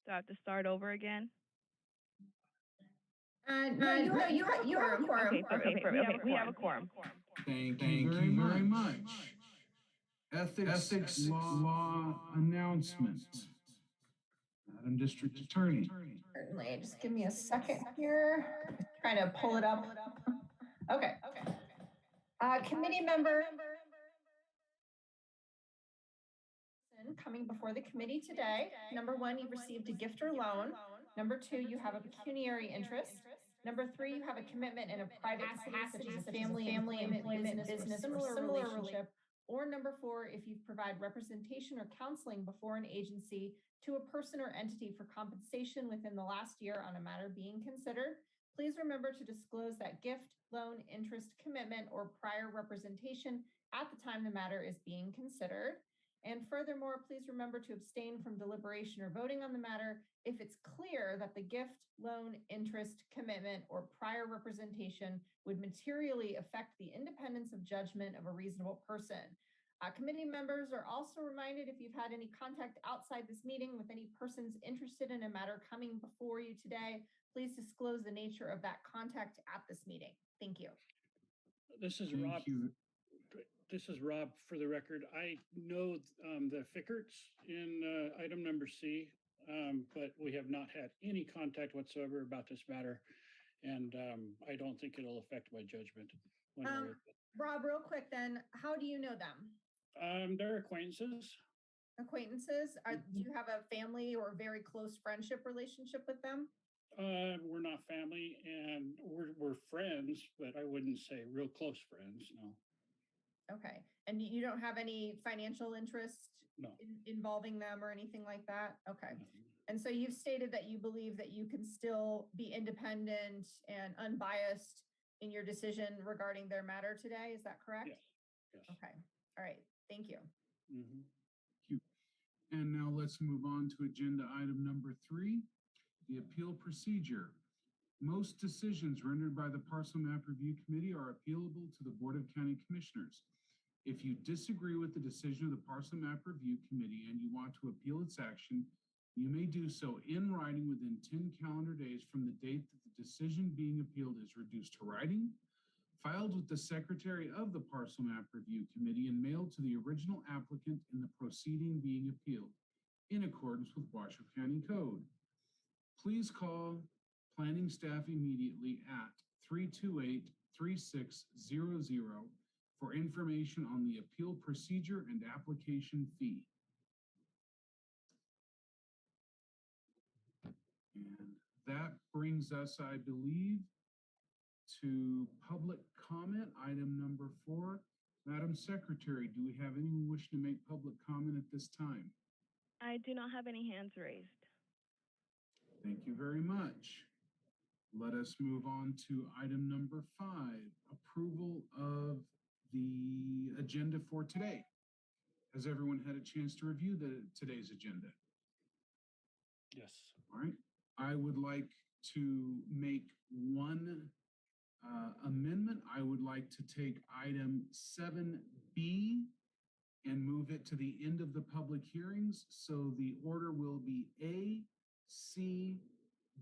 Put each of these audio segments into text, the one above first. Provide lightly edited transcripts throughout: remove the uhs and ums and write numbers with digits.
Do I have to start over again? No, you have a quorum. Okay, we have a quorum. Thank you very much. Ethics law announcement. Madam District Attorney. Certainly, just give me a second here. Trying to pull it up. Okay. Committee member coming before the committee today. Number one, you received a gift or loan. Number two, you have a pecuniary interest. Number three, you have a commitment in a private capacity, such as a family, employment, business, or similar relationship. Or number four, if you provide representation or counseling before an agency to a person or entity for compensation within the last year on a matter being considered. Please remember to disclose that gift, loan, interest, commitment, or prior representation at the time the matter is being considered. And furthermore, please remember to abstain from deliberation or voting on the matter if it's clear that the gift, loan, interest, commitment, or prior representation would materially affect the independence of judgment of a reasonable person. Committee members are also reminded if you've had any contact outside this meeting with any persons interested in a matter coming before you today, please disclose the nature of that contact at this meeting. Thank you. This is Rob. This is Rob for the record. I know the Fickerts in item number C, but we have not had any contact whatsoever about this matter. And I don't think it'll affect my judgment. Rob, real quick then, how do you know them? They're acquaintances. Acquaintances? Do you have a family or very close friendship relationship with them? We're not family and we're friends, but I wouldn't say real close friends, no. Okay. And you don't have any financial interest involving them or anything like that? Okay. And so you've stated that you believe that you can still be independent and unbiased in your decision regarding their matter today. Is that correct? Yes. Okay. All right. Thank you. Thank you. And now let's move on to agenda item number 3, the appeal procedure. Most decisions rendered by the Parcel Map Review Committee are appealable to the Board of County Commissioners. If you disagree with the decision of the Parcel Map Review Committee and you want to appeal its action, you may do so in writing within 10 calendar days from the date that the decision being appealed is reduced to writing, filed with the Secretary of the Parcel Map Review Committee, and mailed to the original applicant in the proceeding being appealed, in accordance with Washoe County Code. Please call planning staff immediately at 328-3600 for information on the appeal procedure and application fee. And that brings us, I believe, to public comment, item number 4. Madam Secretary, do we have anyone wishing to make public comment at this time? I do not have any hands raised. Thank you very much. Let us move on to item number 5, approval of the agenda for today. Has everyone had a chance to review today's agenda? Yes. All right. I would like to make one amendment. I would like to take item 7B and move it to the end of the public hearings. So the order will be A, C,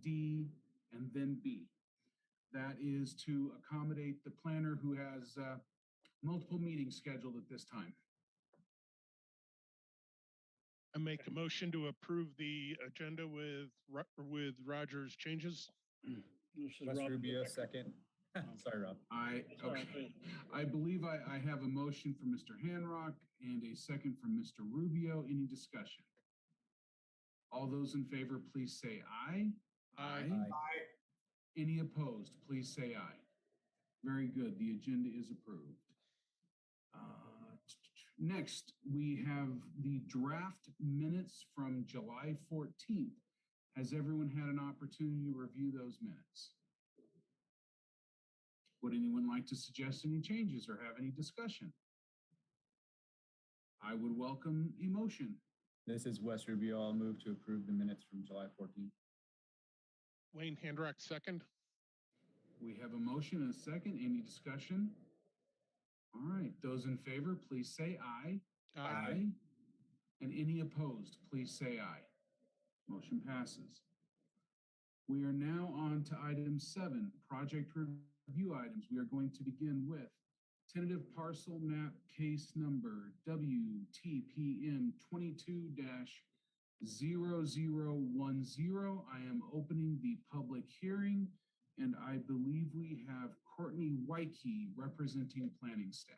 D, and then B. That is to accommodate the planner who has multiple meetings scheduled at this time. I make a motion to approve the agenda with Roger's changes. Wes Rubio, second. Sorry, Rob. I believe I have a motion from Mr. Hanrock and a second from Mr. Rubio. Any discussion? All those in favor, please say aye. Aye. Any opposed, please say aye. Very good. The agenda is approved. Next, we have the draft minutes from July 14th. Has everyone had an opportunity to review those minutes? Would anyone like to suggest any changes or have any discussion? I would welcome a motion. This is Wes Rubio. I'll move to approve the minutes from July 14th. Wayne Handrock, second. We have a motion and a second. Any discussion? All right. Those in favor, please say aye. Aye. And any opposed, please say aye. Motion passes. We are now on to item 7, project review items. We are going to begin with tentative parcel map case number WTPM 22-0010. I am opening the public hearing, and I believe we have Courtney Wyke representing planning staff.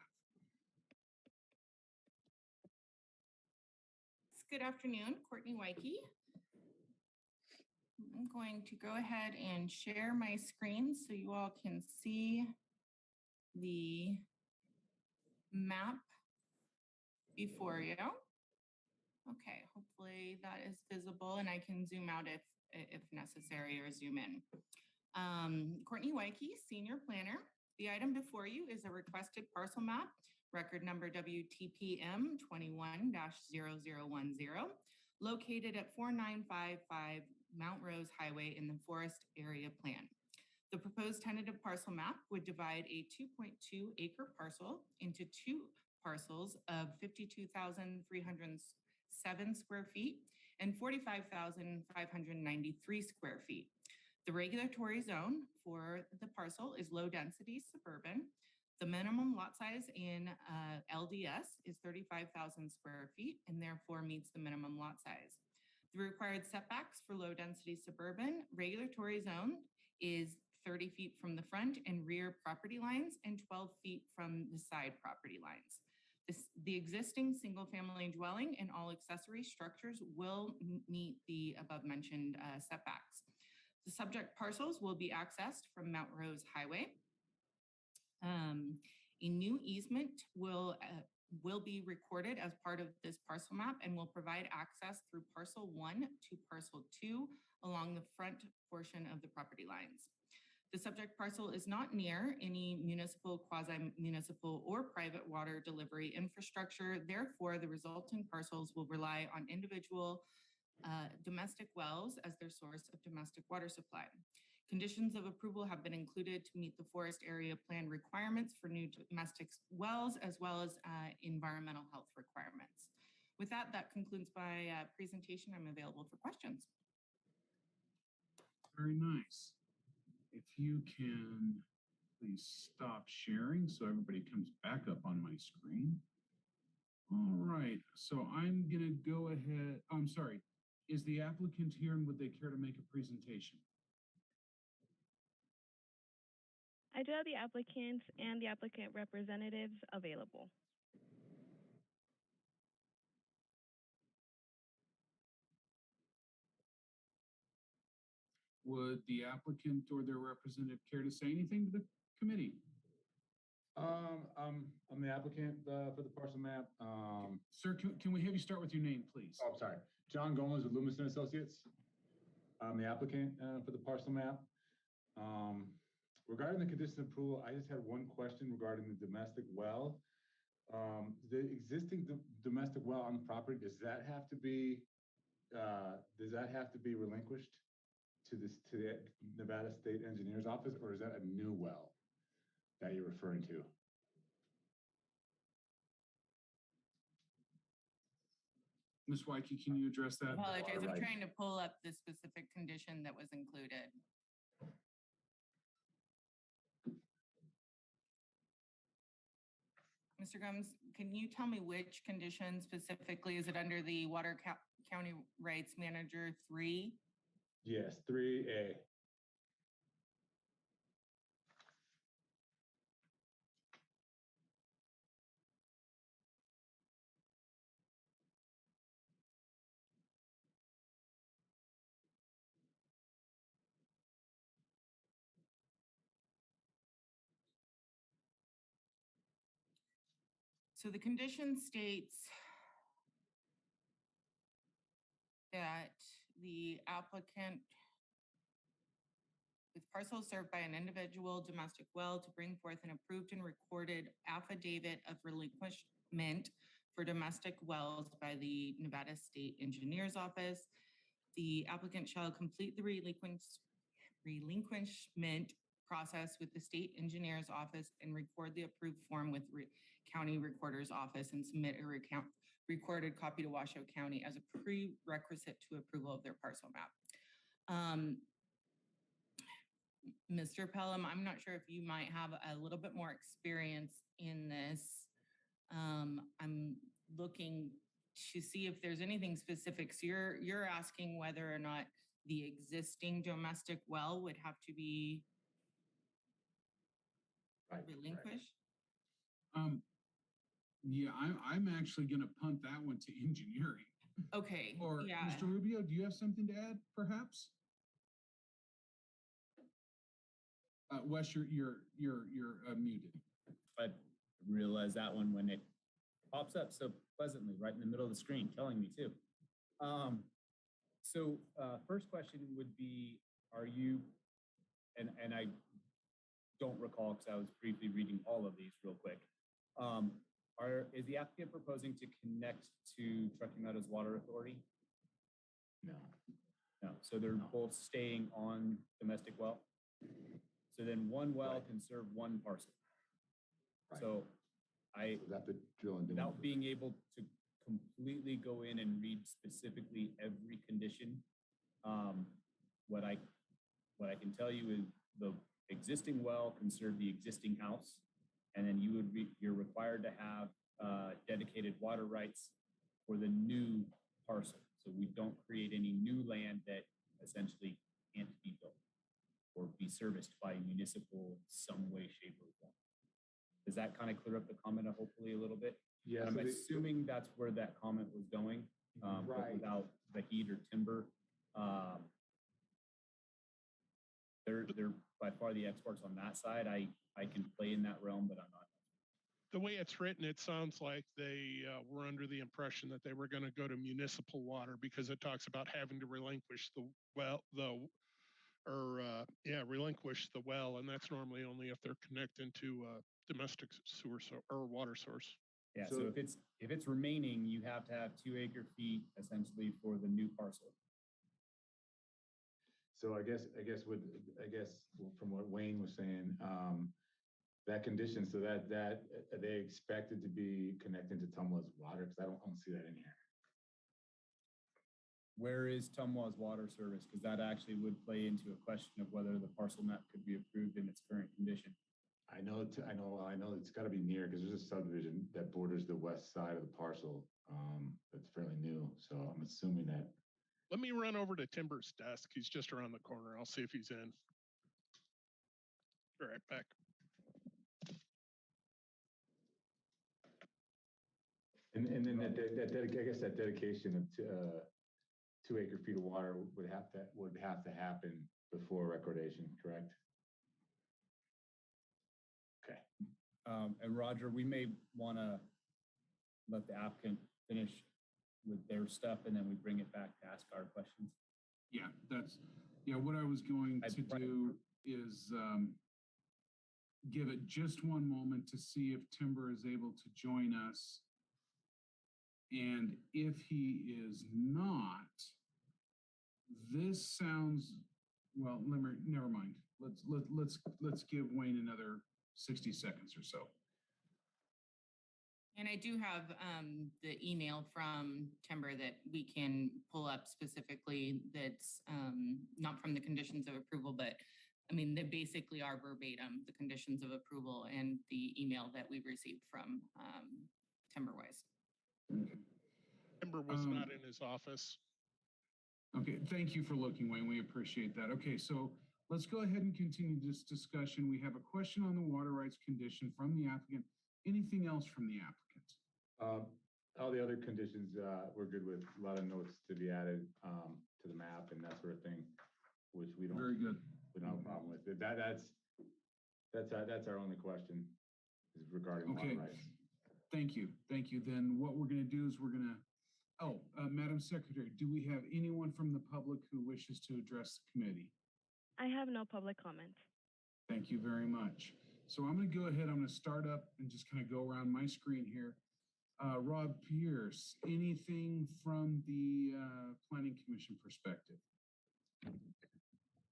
Good afternoon, Courtney Wyke. I'm going to go ahead and share my screen so you all can see the map before you. Okay, hopefully that is visible and I can zoom out if necessary or zoom in. Courtney Wyke, Senior Planner. The item before you is a requested parcel map, record number WTPM 21-0010, located at 4955 Mount Rose Highway in the Forest Area Plan. The proposed tentative parcel map would divide a 2.2 acre parcel into 2 parcels of 52,307 square feet and 45,593 square feet. The regulatory zone for the parcel is low density suburban. The minimum lot size in LDS is 35,000 square feet and therefore meets the minimum lot size. The required setbacks for low density suburban regulatory zone is 30 feet from the front and rear property lines and 12 feet from the side property lines. The existing single family dwelling and all accessory structures will meet the above mentioned setbacks. The subject parcels will be accessed from Mount Rose Highway. A new easement will be recorded as part of this parcel map and will provide access through parcel 1 to parcel 2 along the front portion of the property lines. The subject parcel is not near any municipal, quasi-municipal, or private water delivery infrastructure. Therefore, the resulting parcels will rely on individual domestic wells as their source of domestic water supply. Conditions of approval have been included to meet the forest area plan requirements for new domestic wells, as well as environmental health requirements. With that, that concludes my presentation. I'm available for questions. Very nice. If you can please stop sharing so everybody comes back up on my screen. All right, so I'm gonna go ahead. I'm sorry. Is the applicant here and would they care to make a presentation? I do have the applicants and the applicant representatives available. Would the applicant or their representative care to say anything to the committee? I'm the applicant for the parcel map. Sir, can we have you start with your name, please? Oh, sorry. John Gomez with Loomis and Associates. I'm the applicant for the parcel map. Regarding the condition of approval, I just had one question regarding the domestic well. The existing domestic well on the property, does that have to be relinquished to the Nevada State Engineer's Office, or is that a new well that you're referring to? Ms. Wyke, can you address that? I apologize. I'm Right. trying to pull up the specific condition that was included. Mr. Gomes, can you tell me which condition specifically? Is it under the Water County Rights Manager 3? Yes, 3A. So the condition states that the applicant with parcels served by an individual domestic well to bring forth an approved and recorded affidavit of relinquishment for domestic wells by the Nevada State Engineer's Office. The applicant shall complete the relinquishment process with the State Engineer's Office and record the approved form with County Recorder's Office and submit a recorded copy to Washoe County as a prerequisite to approval of their parcel map. Mr. Pelham, I'm not sure if you might have a little bit more experience in this. I'm looking to see if there's anything specific. So you're asking whether or not the existing domestic well would have to be relinquished? Yeah, I'm actually gonna punt that one to engineering. Okay, Or yeah. Mr. Rubio, do you have something to add, perhaps? Wes, you're muted. I realized that one when it pops up so pleasantly right in the middle of the screen, killing me too. First question would be, are you, and I don't recall because I was briefly reading all of these real quick. Is the applicant proposing to connect to Truckee Meadows Water Authority? No. No, so they're both staying on domestic well? So then one well can serve one parcel. Right. So So we have to drill into without being able to completely go in and read specifically every condition, what I can tell you is the existing well can serve the existing house, and then you're required to have dedicated water rights for the new parcel. So we don't create any new land that essentially can't be built or be serviced by municipal in some way, shape, or form. Does that kind of clear up the comment hopefully a little bit? Yeah, I'm assuming that's where that comment was going, but Right. without the heat or timber. They're by far the experts on that side. I can play in that realm, but I'm not. The way it's written, it sounds like they were under the impression that they were going to go to municipal water because it talks about having to relinquish the well, relinquish the well, and that's normally only if they're connecting to domestic sewer or water source. Yeah, so if it's remaining, you have to have 2 acre-feet essentially for the new parcel. So I guess from what Wayne was saying, that condition, so that are they expected to be connected to Tumwa's water? Because I don't see that in here. Where is Tumwa's water service? Because that actually would play into a question of whether the parcel map could be approved in its current condition. I know it's got to be near because there's a subdivision that borders the west side of the parcel that's fairly new. So I'm assuming that. Let me run over to Timber's desk. He's just around the corner. I'll see if he's in. Be right back. And then I guess that dedication of 2 acre-feet of water would have to happen before recordation, correct? Okay. And Roger, we may want to let the applicant finish with their stuff, and then we bring it back to ask our questions. Yeah, what I was going to do is give it just one moment to see if Timber is able to join us. And if he is not, this sounds, well, never mind. Let's give Wayne another 60 seconds or so. And I do have the email from Timber that we can pull up specifically that's not from the conditions of approval, but I mean, they basically are verbatim, the conditions of approval and the email that we received from Timberwise. Okay. Timber was not in his office. Okay, thank you for looking, Wayne. We appreciate that. Okay, so let's go ahead and continue this discussion. We have a question on the water rights condition from the applicant. Anything else from the applicant? All the other conditions we're good with. A lot of notes to be added to the map and that sort of thing, which we don't. Very good. We don't have a problem with. That's our only question is regarding water rights. Thank you. Then what we're going to do is we're going to, Madam Secretary, do we have anyone from the public who wishes to address the committee? I have no public comment. Thank you very much. So I'm going to go ahead, I'm going to start up and just kind of go around my screen here. Rob Pierce, anything from the Planning Commission perspective?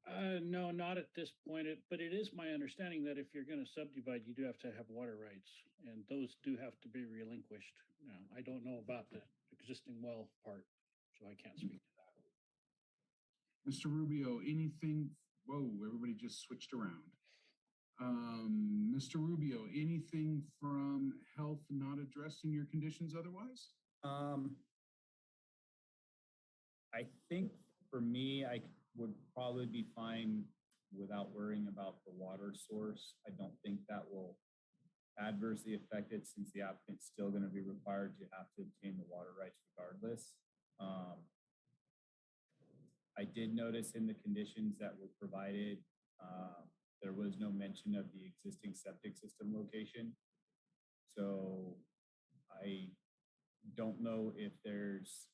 No, not at this point, but it is my understanding that if you're going to subdivide, you do have to have water rights, and those do have to be relinquished. Now, I don't know about the existing well part, so I can't speak to that. Mr. Rubio, anything? Whoa, everybody just switched around. Mr. Rubio, anything from health not addressed in your conditions otherwise? I think for me, I would probably be fine without worrying about the water source. I don't think that will adversely affect it since the applicant's still going to be required to have to obtain the water rights regardless. I did notice in the conditions that were provided, there was no mention of the existing septic system location. So I don't know if there's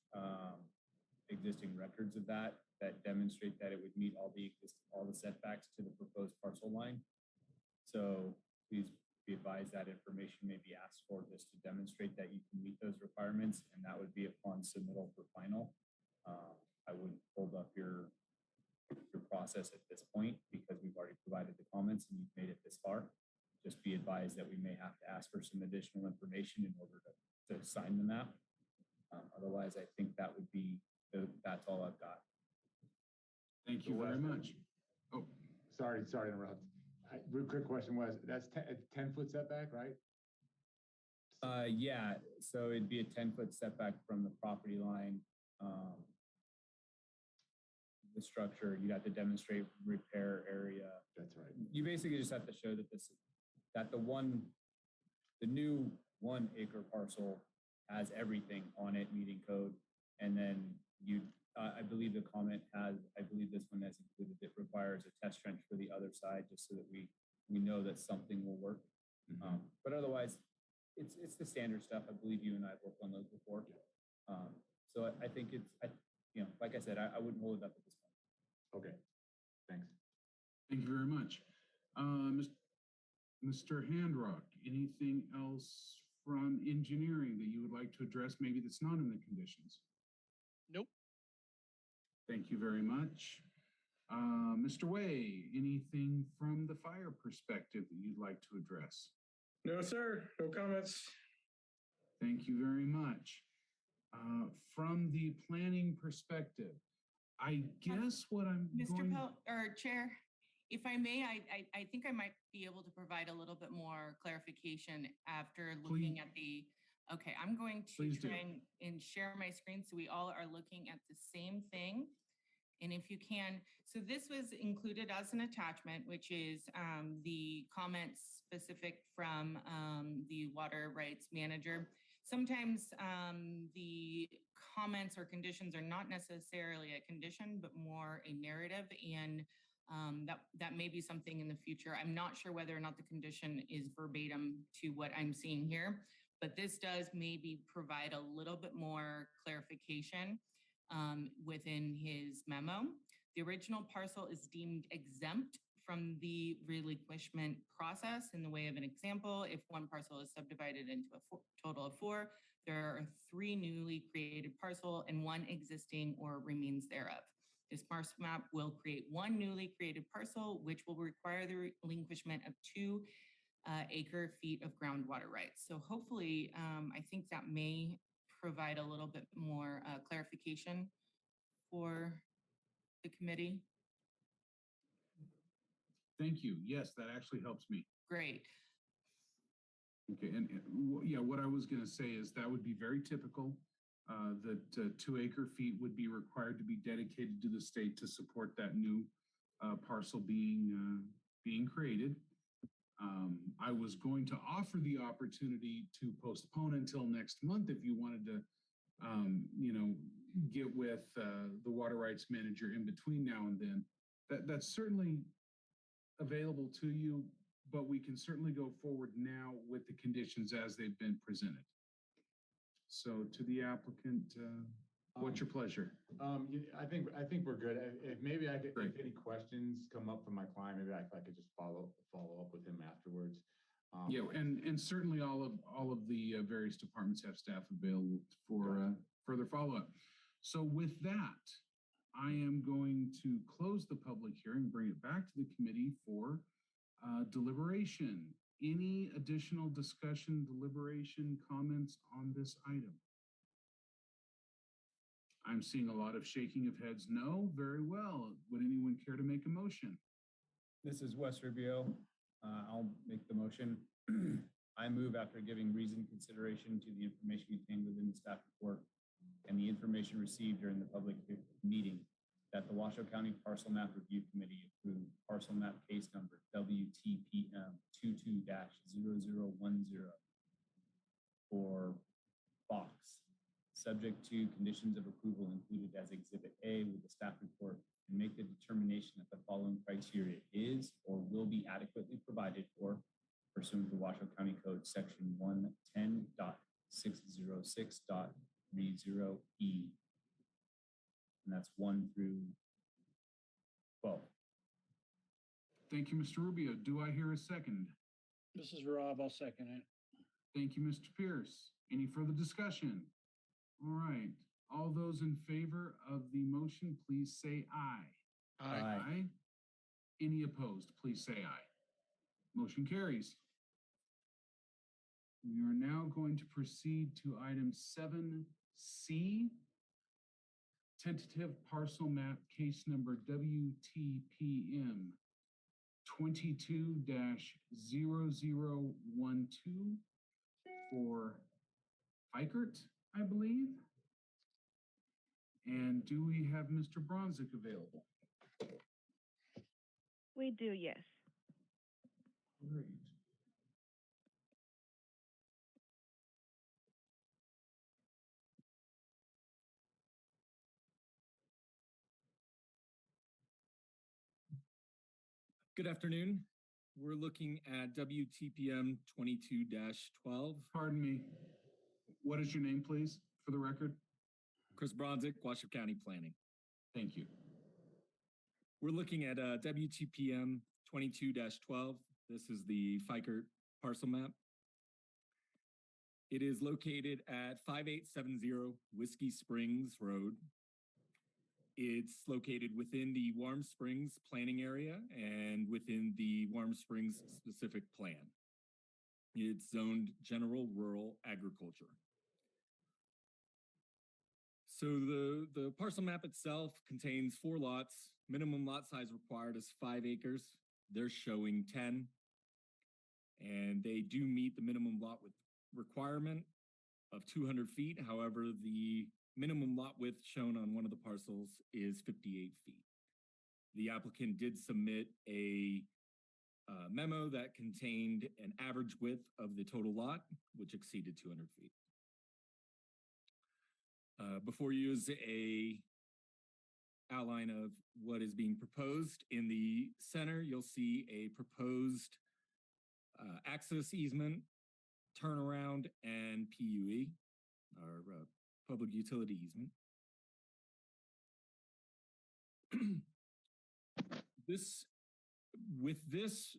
existing records of that demonstrate that it would meet all the setbacks to the proposed parcel line. So please be advised that information may be asked for just to demonstrate that you can meet those requirements, and that would be upon submittal for final. I wouldn't hold up your process at this point because we've already provided the comments and you've made it this far. Just be advised that we may have to ask for some additional information in order to sign the map. Otherwise, I think that would be, that's all I've got. Thank you very much. Oh, Sorry to interrupt. Real quick question was, that's a 10-foot setback, right? Yeah, so it'd be a 10-foot setback from the property line. The structure, you have to demonstrate repair area. That's right. You basically just have to show that the new 1 acre parcel has everything on it meeting code. And then I believe the comment has, I believe this one has included, it requires a test trench for the other side just so that we know that something will work. Mm-hmm. But otherwise, it's the standard stuff. I believe you and I have worked on those before. So I think like I said, I wouldn't hold it up at this point. Okay, thanks. thank you very much. Mr. Handrock, anything else from engineering that you would like to address, maybe that's not in the conditions? Nope. Thank you very much. Mr. Way, anything from the fire perspective that you'd like to address? No, sir. No comments. Thank you very much. From the planning perspective, I guess what I'm Mr. Chair, if I may, I think I might be able to provide a little bit more clarification after looking at the, okay, I'm going to try and share my screen so we all are looking at the same thing. And if you can, so this was included as an attachment, which is the comments specific from the water rights manager. Sometimes the comments or conditions are not necessarily a condition, but more a narrative. And that may be something in the future. I'm not sure whether or not the condition is verbatim to what I'm seeing here, but this does maybe provide a little bit more clarification within his memo. The original parcel is deemed exempt from the relinquishment process. In the way of an example, if one parcel is subdivided into a total of 4, there are 3 newly created parcel and 1 existing or remains thereof. This parcel map will create 1 newly created parcel, which will require the relinquishment of 2 acre feet of groundwater rights. So hopefully, I think that may provide a little bit more clarification for the committee. Thank you. Yes, that actually helps me. Great. Okay, and yeah, what I was going to say is that would be very typical. That 2 acre feet would be required to be dedicated to the state to support that new parcel being created. I was going to offer the opportunity to postpone until next month if you wanted to, get with the water rights manager in between now and then. That's certainly available to you, but we can certainly go forward now with the conditions as they've been presented. So to the applicant, what's your pleasure? I think we're good. If maybe I could, if any questions come up from my client, maybe I could just follow up with him afterwards. Yeah, and certainly all of the various departments have staff available for further follow-up. So with that, I am going to close the public hearing, bring it back to the committee for deliberation. Any additional discussion, deliberation, comments on this item? I'm seeing a lot of shaking of heads. No, very well. Would anyone care to make a motion? This is Wes Rubio. I'll make the motion. I move, after giving reasoned consideration to the information contained within the staff report and the information received during the public meeting, that the Washoe County Parcel Map Review Committee approve parcel map case number WTPM 22-0010 for Fox, subject to conditions of approval included as Exhibit A with the staff report, and make the determination that the following criteria is or will be adequately provided for pursuant to Washoe County Code Section 110.606.30E. And that's 1 through 12. Thank you, Mr. Rubio. Do I hear a second? This is Rob. I'll second it. Thank you, Mr. Pierce. Any further discussion? All right. All those in favor of the motion, please say aye. Aye. Any opposed, please say aye. Motion carries. We are now going to proceed to item 7C, tentative parcel map case number WTPM 22-0012 for Fikert, I believe. And do we have Mr. Bronzik available? We do, yes. Great. Good afternoon. We're looking at WTPM 22-12. Pardon me. What is your name, please, for the record? Chris Bronzik, Washoe County Planning. Thank you. We're looking at WTPM 22-12. This is the Fikert parcel map. It is located at 5870 Whiskey Springs Road. It's located within the Warm Springs planning area and within the Warm Springs specific plan. It's zoned general rural agriculture. So the parcel map itself contains 4 lots. Minimum lot size required is 5 acres. They're showing 10. And they do meet the minimum lot width requirement of 200 feet. However, the minimum lot width shown on one of the parcels is 58 feet. The applicant did submit a memo that contained an average width of the total lot, which exceeded 200 feet. Before you is a outline of what is being proposed. In the center, you'll see a proposed access easement, turnaround, and PUE, or public utility easement. With this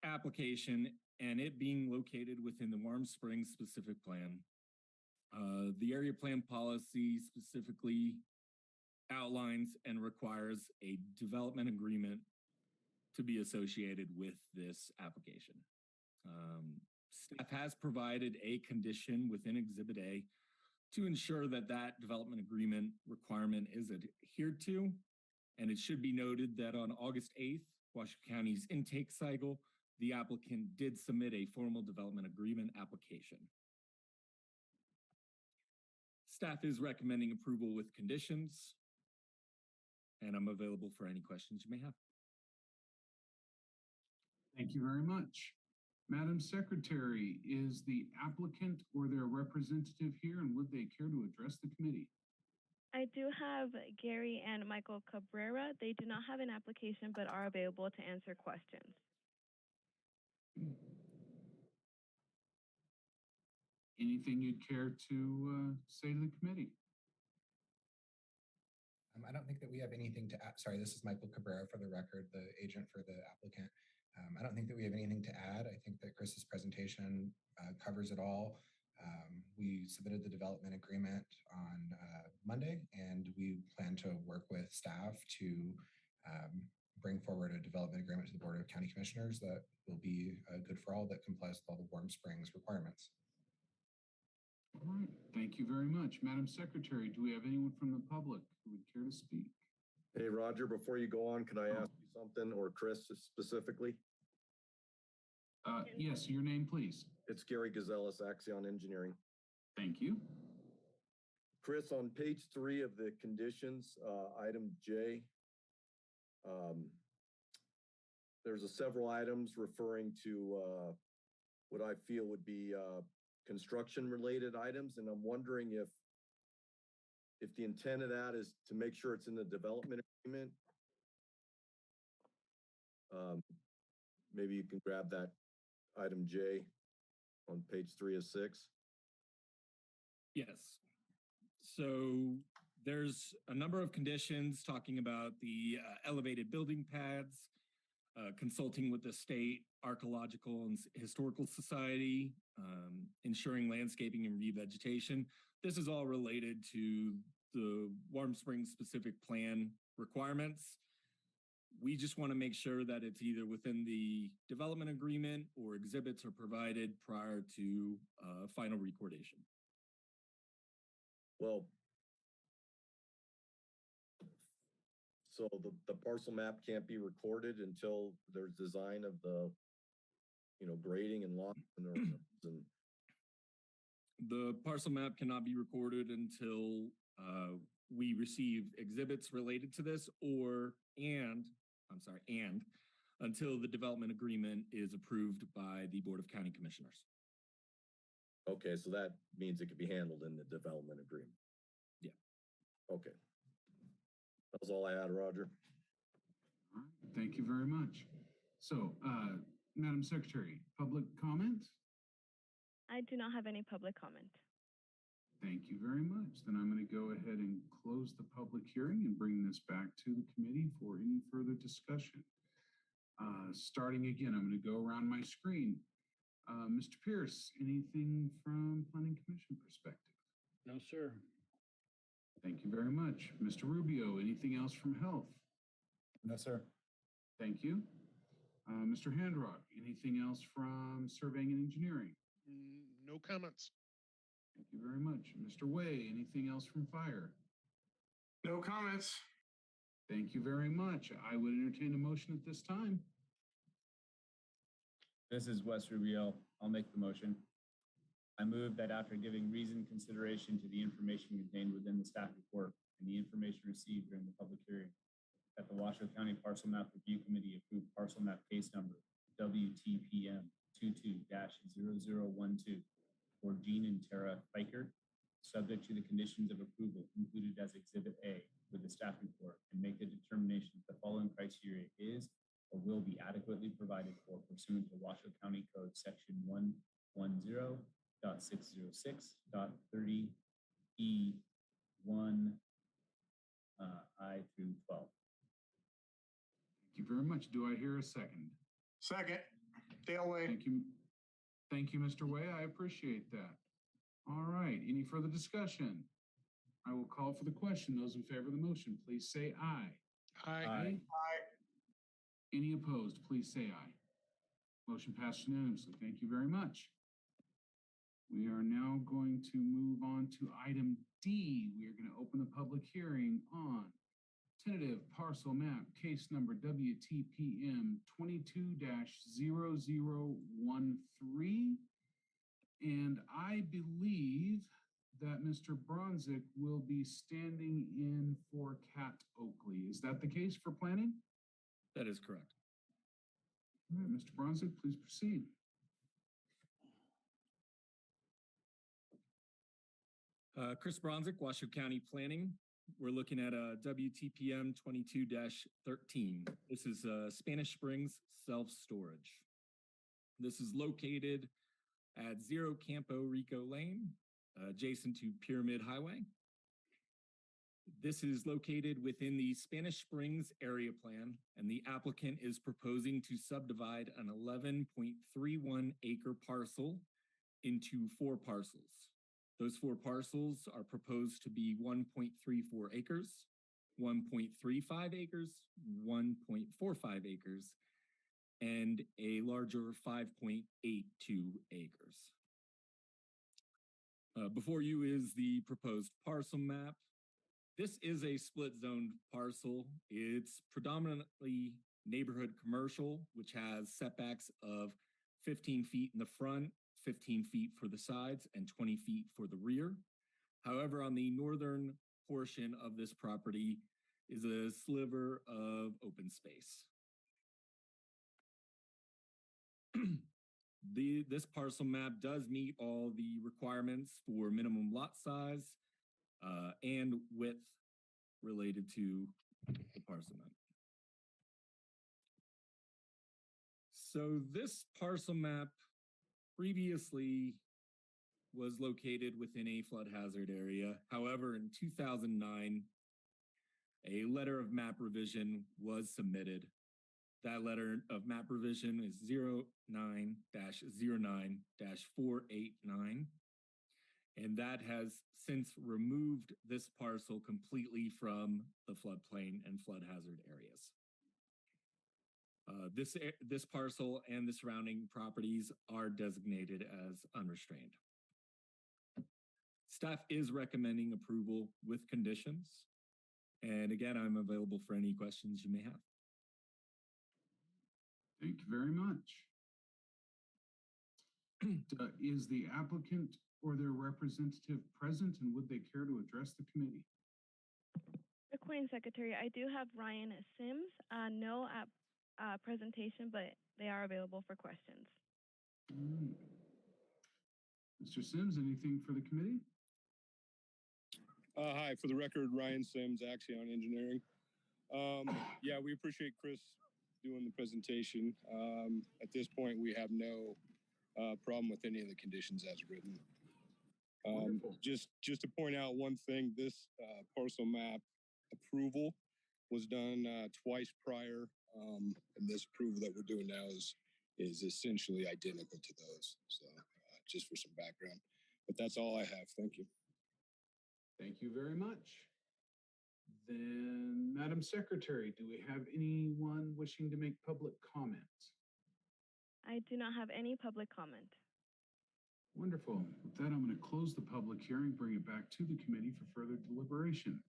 application and it being located within the Warm Springs specific plan, the area plan policy specifically outlines and requires a development agreement to be associated with this application. Staff has provided a condition within Exhibit A to ensure that that development agreement requirement is adhered to. And it should be noted that on August 8th, Washoe County's intake cycle, the applicant did submit a formal development agreement application. Staff is recommending approval with conditions, and I'm available for any questions you may have. Thank you very much. Madam Secretary, is the applicant or their representative here, and would they care to address the committee? I do have Gary and Michael Cabrera. They do not have an application, but are available to answer questions. Anything you'd care to say to the committee? I don't think that we have anything to add. Sorry, this is Michael Cabrera for the record, the agent for the applicant. I don't think that we have anything to add. I think that Chris's presentation covers it all. We submitted the development agreement on Monday, and we plan to work with staff to bring forward a development agreement to the Board of County Commissioners that will be good for all, that complies with all the Warm Springs requirements. All right, thank you very much. Madam Secretary, do we have anyone from the public who would care to speak? Hey, Roger, before you go on, can I ask you something, or Chris specifically? Yes, your name, please. It's Gary Gazelis, Axion Engineering. Thank you. Chris, on page 3 of the conditions, item J, there's several items referring to what I feel would be construction-related items, and I'm wondering if the intent of that is to make sure it's in the development agreement. Maybe you can grab that item J on page 3 of 6. Yes. So there's a number of conditions talking about the elevated building pads, consulting with the State Archaeological and Historical Society, ensuring landscaping and revegetation. This is all related to the Warm Springs specific plan requirements. We just want to make sure that it's either within the development agreement or exhibits are provided prior to final recordation. Well, so the parcel map can't be recorded until there's design of the, grading and lots and the parcel map cannot be recorded until we receive exhibits related to this, and until the development agreement is approved by the Board of County Commissioners. Okay, so that means it could be handled in the development agreement. Yeah. Okay. That's all I had, Roger. All right, thank you very much. So, Madam Secretary, public comment? I do not have any public comment. Thank you very much. Then I'm going to go ahead and close the public hearing and bring this back to the committee for any further discussion. Starting again, I'm going to go around my screen. Mr. Pierce, anything from Planning Commission perspective? No, sir. Thank you very much. Mr. Rubio, anything else from Health? No, sir. Thank you. Mr. Handrock, anything else from Surveying and Engineering? No comments. Thank you very much. Mr. Way, anything else from Fire? No comments. Thank you very much. I would entertain a motion at this time. This is Wes Rubio. I'll make the motion. I move that after giving reasoned consideration to the information contained within the staff report and the information received during the public hearing, that the Washoe County Parcel Map Review Committee approve parcel map case number WTPM 22-0012 for Gene and Tara Fikert, subject to the conditions of approval included as Exhibit A with the staff report, and make the determination that the following criteria is or will be adequately provided for pursuant to Washoe County Code Section 110.606.30E1 I through 12. Thank you very much. Do I hear a second? Second. Dale Way. Thank you. Thank you, Mr. Way. I appreciate that. All right. Any further discussion? I will call for the question. Those in favor of the motion, please say aye. Aye. Aye. Any opposed, please say aye. Motion passed unanimously. Thank you very much. We are now going to move on to item D. We are going to open the public hearing on tentative parcel map case number WTPM 22-0013. And I believe that Mr. Bronzik will be standing in for Kat Oakley. Is that the case for planning? That is correct. All right, Mr. Bronzik, please proceed. Chris Bronzik, Washoe County Planning. We're looking at a WTPM 22-13. This is Spanish Springs self-storage. This is located at 0 Campo Rico Lane, adjacent to Pyramid Highway. This is located within the Spanish Springs area plan, and the applicant is proposing to subdivide an 11.31 acre parcel into 4 parcels. Those 4 parcels are proposed to be 1.34 acres, 1.35 acres, 1.45 acres, and a larger 5.82 acres. Before you is the proposed parcel map. This is a split zoned parcel. It's predominantly neighborhood commercial, which has setbacks of 15 feet in the front, 15 feet for the sides, and 20 feet for the rear. However, on the northern portion of this property is a sliver of open space. This parcel map does meet all the requirements for minimum lot size and width related to the parcel map. So this parcel map previously was located within a flood hazard area. However, in 2009, a letter of map revision was submitted. That letter of map revision is 09-09-489. And that has since removed this parcel completely from the floodplain and flood hazard areas. This parcel and the surrounding properties are designated as unrestrained. Staff is recommending approval with conditions. And again, I'm available for any questions you may have. Thank you very much. Is the applicant or their representative present, and would they care to address the committee? Recording Secretary, I do have Ryan Sims. No presentation, but they are available for questions. Mr. Sims, anything for the committee? Hi, for the record, Ryan Sims, Axion Engineering. Yeah, we appreciate Chris doing the presentation. At this point, we have no problem with any of the conditions as written. Just to point out one thing, this parcel map approval was done twice prior, and this approval that we're doing now is essentially identical to those. So just for some background, but that's all I have. Thank you. Thank you very much. Then, Madam Secretary, do we have anyone wishing to make public comment? I do not have any public comment. Wonderful. With that, I'm going to close the public hearing, bring it back to the committee for further deliberation.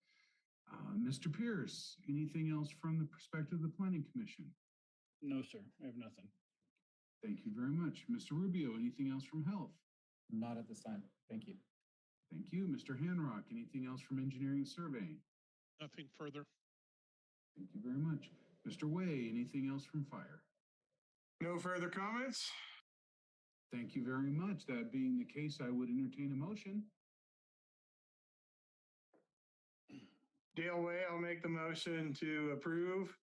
Mr. Pierce, anything else from the perspective of the Planning Commission? No, sir, I have nothing. Thank you very much. Mr. Rubio, anything else from Health? Not at this time. Thank you. Thank you. Mr. Hanrock, anything else from Engineering and Surveying? Nothing further. Thank you very much. Mr. Way, anything else from Fire? No further comments? Thank you very much. That being the case, I would entertain a motion. Dale Way, I'll make the motion to approve.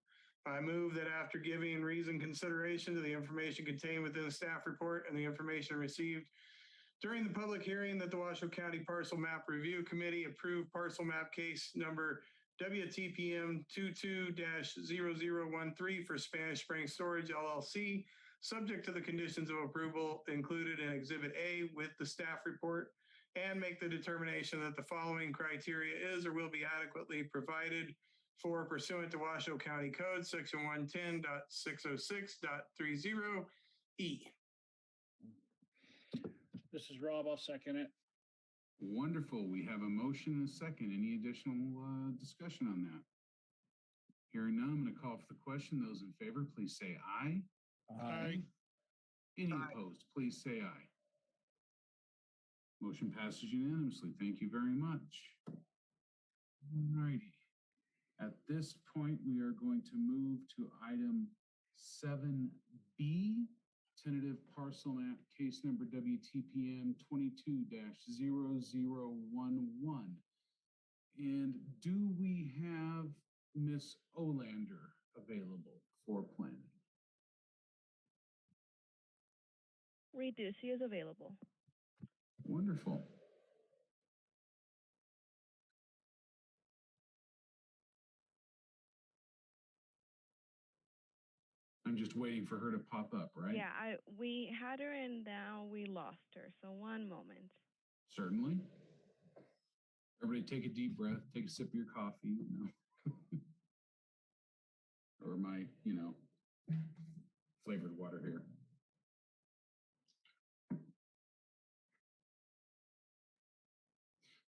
I move that after giving reasoned consideration to the information contained within the staff report and the information received during the public hearing, that the Washoe County Parcel Map Review Committee approve parcel map case number WTPM 22-0013 for Spanish Spring Storage LLC, subject to the conditions of approval included in Exhibit A with the staff report, and make the determination that the following criteria is or will be adequately provided for pursuant to Washoe County Code, Section 110.606.30E. This is Rob. I'll second it. Wonderful. We have a motion and a second. Any additional discussion on that? Hearing none, I'm going to call for the question. Those in favor, please say aye. Aye. Any opposed, please say aye. Motion passes unanimously. Thank you very much. All righty. At this point, we are going to move to item 7B, tentative parcel map case number WTPM 22-0011. And do we have Miss Olander available for planning? We do. She is available. Wonderful. I'm just waiting for her to pop up, right? Yeah, we had her and now we lost her. So one moment. Certainly. Everybody take a deep breath, take a sip of your coffee, or my, flavored water here.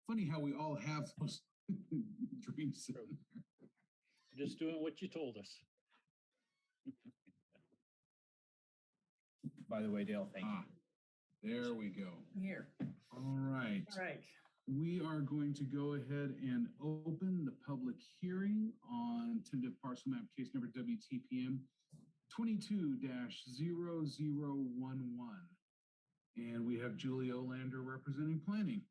Funny how we all have those drinks in there. Just doing what you told us. By the way, Dale, thank you. There we go. Here. All right. All right. We are going to go ahead and open the public hearing on tentative parcel map case number WTPM 22-0011. And we have Julie Olander representing planning.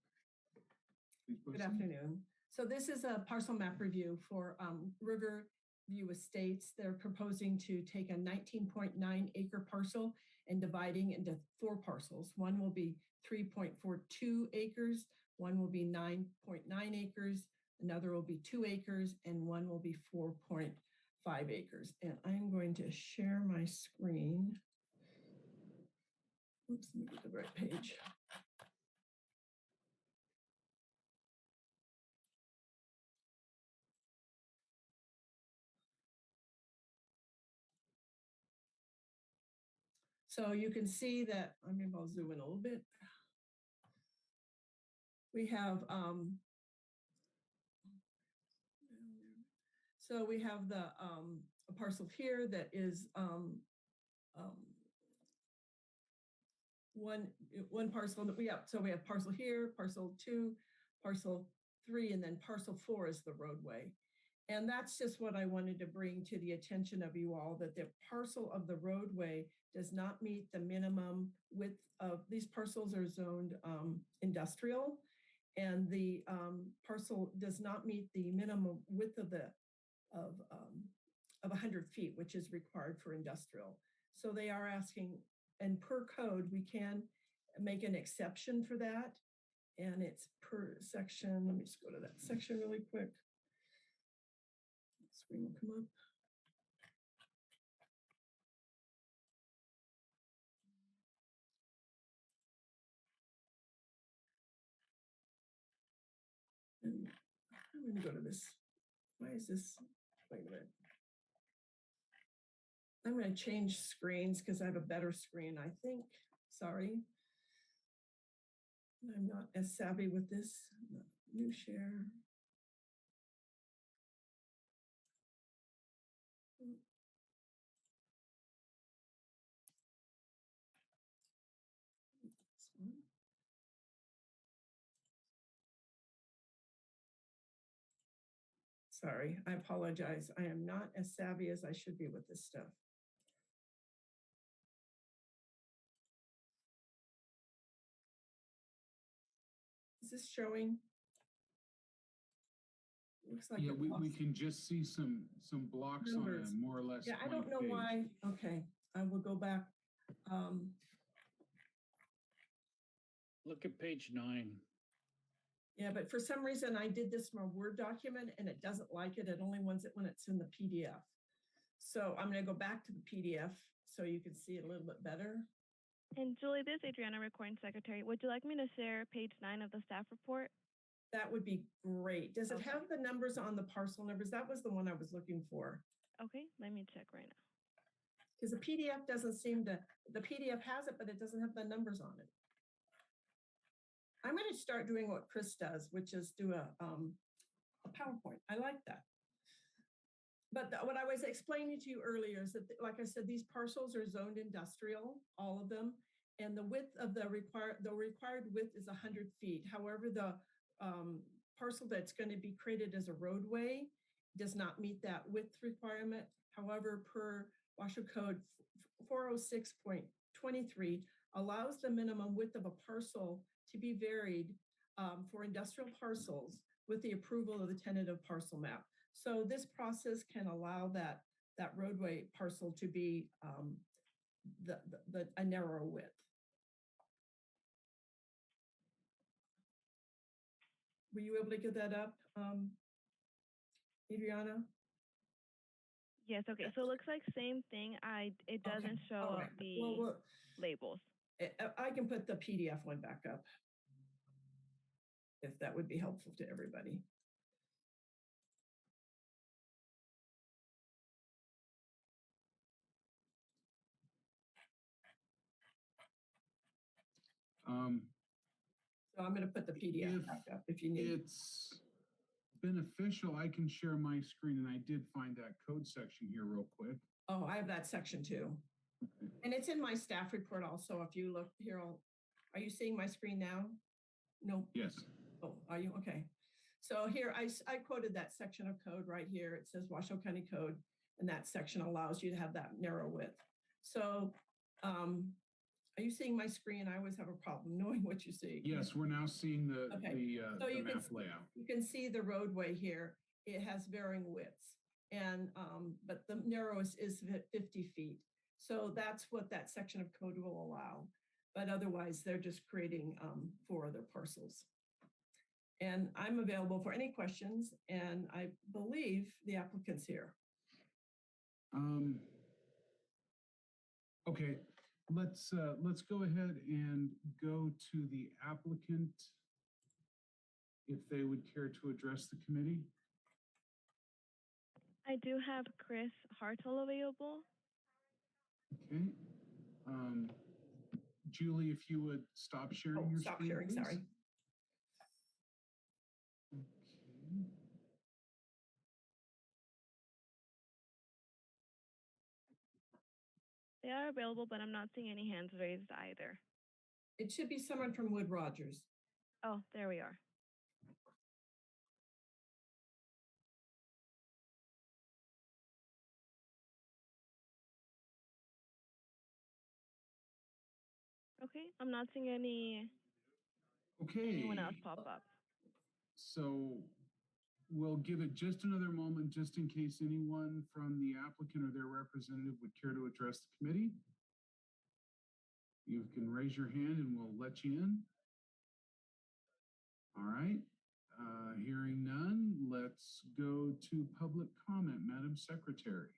Please Good proceed. afternoon. So this is a parcel map review for Riverview Estates. They're proposing to take a 19.9 acre parcel and dividing into 4 parcels. One will be 3.42 acres, one will be 9.9 acres, another will be 2 acres, and one will be 4.5 acres. And I'm going to share my screen. Oops, let me get the right page. So you can see that, I'll zoom in a little bit. We have, so we have the a parcel here that is one parcel that we have. So we have parcel here, parcel 2, parcel 3, and then parcel 4 is the roadway. And that's just what I wanted to bring to the attention of you all, that the parcel of the roadway does not meet the minimum width of, these parcels are zoned industrial, and the parcel does not meet the minimum width of 100 feet, which is required for industrial. So they are asking, and per code, we can make an exception for that. And it's per section, let me just go to that section really quick. Screen will come up. And I'm going to go to this. Why is this? Wait a minute. I'm going to change screens because I have a better screen, I think. Sorry. I'm not as savvy with this. New share. Sorry, I apologize. I am not as savvy as I should be with this stuff. Is this showing? Looks like Yeah, we can just see some blocks numbers on a more or less. Yeah, I don't know page. why. Okay, I will go back. Look at page 9. Yeah, but for some reason I did this from a Word document and it doesn't like it. It only wants it when it's in the PDF. So I'm going to go back to the PDF so you can see it a little bit better. And Julie, this is Adriana, recording secretary. Would you like me to share page 9 of the staff report? That would be great. Does it Okay. have the numbers on the parcel numbers? That was the one I was looking for. Okay, let me check right now. Because the PDF doesn't seem to, the PDF has it, but it doesn't have the numbers on it. I'm going to start doing what Chris does, which is do a PowerPoint. I like that. But what I was explaining to you earlier is that, like I said, these parcels are zoned industrial, all of them, and the width of the required width is 100 feet. However, the parcel that's going to be created as a roadway does not meet that width requirement. However, per Washoe Code 406.23 allows the minimum width of a parcel to be varied for industrial parcels with the approval of the tentative parcel map. So this process can allow that roadway parcel to be a narrower width. Were you able to get that up, Adriana? Yes, okay, so it looks like same thing. It doesn't show All right. Well, labels. I can put the PDF one back up, if that would be helpful to everybody. So I'm going to put the PDF back up if you need. It's beneficial. I can share my screen, and I did find that code section here real quick. Oh, I have that section too. Okay. And it's in my staff report also. If you look here, are you seeing my screen now? No. Yes. Oh, are you? Okay. So here, I quoted that section of code right here. It says Washoe County Code, and that section allows you to have that narrow width. So are you seeing my screen? I always have a problem knowing what you see. Yes, we're now seeing the map layout. You can see the roadway here. It has varying widths, and but the narrowest is 50 feet. So that's what that section of code will allow. But otherwise, they're just creating 4 other parcels. And I'm available for any questions, and I believe the applicant's here. Okay, let's go ahead and go to the applicant if they would care to address the committee. I do have Chris Hartle available. Okay. Julie, if you would stop sharing your stop screen, sharing, please. sorry. Okay. They are available, but I'm not seeing any hands raised either. It should be someone from Wood Rogers. Oh, there we are. Okay, I'm not seeing anyone else pop up. So we'll give it just another moment, just in case anyone from the applicant or their representative would care to address the committee. You can raise your hand and we'll let you in. All right. Hearing none, let's go to public comment, Madam Secretary.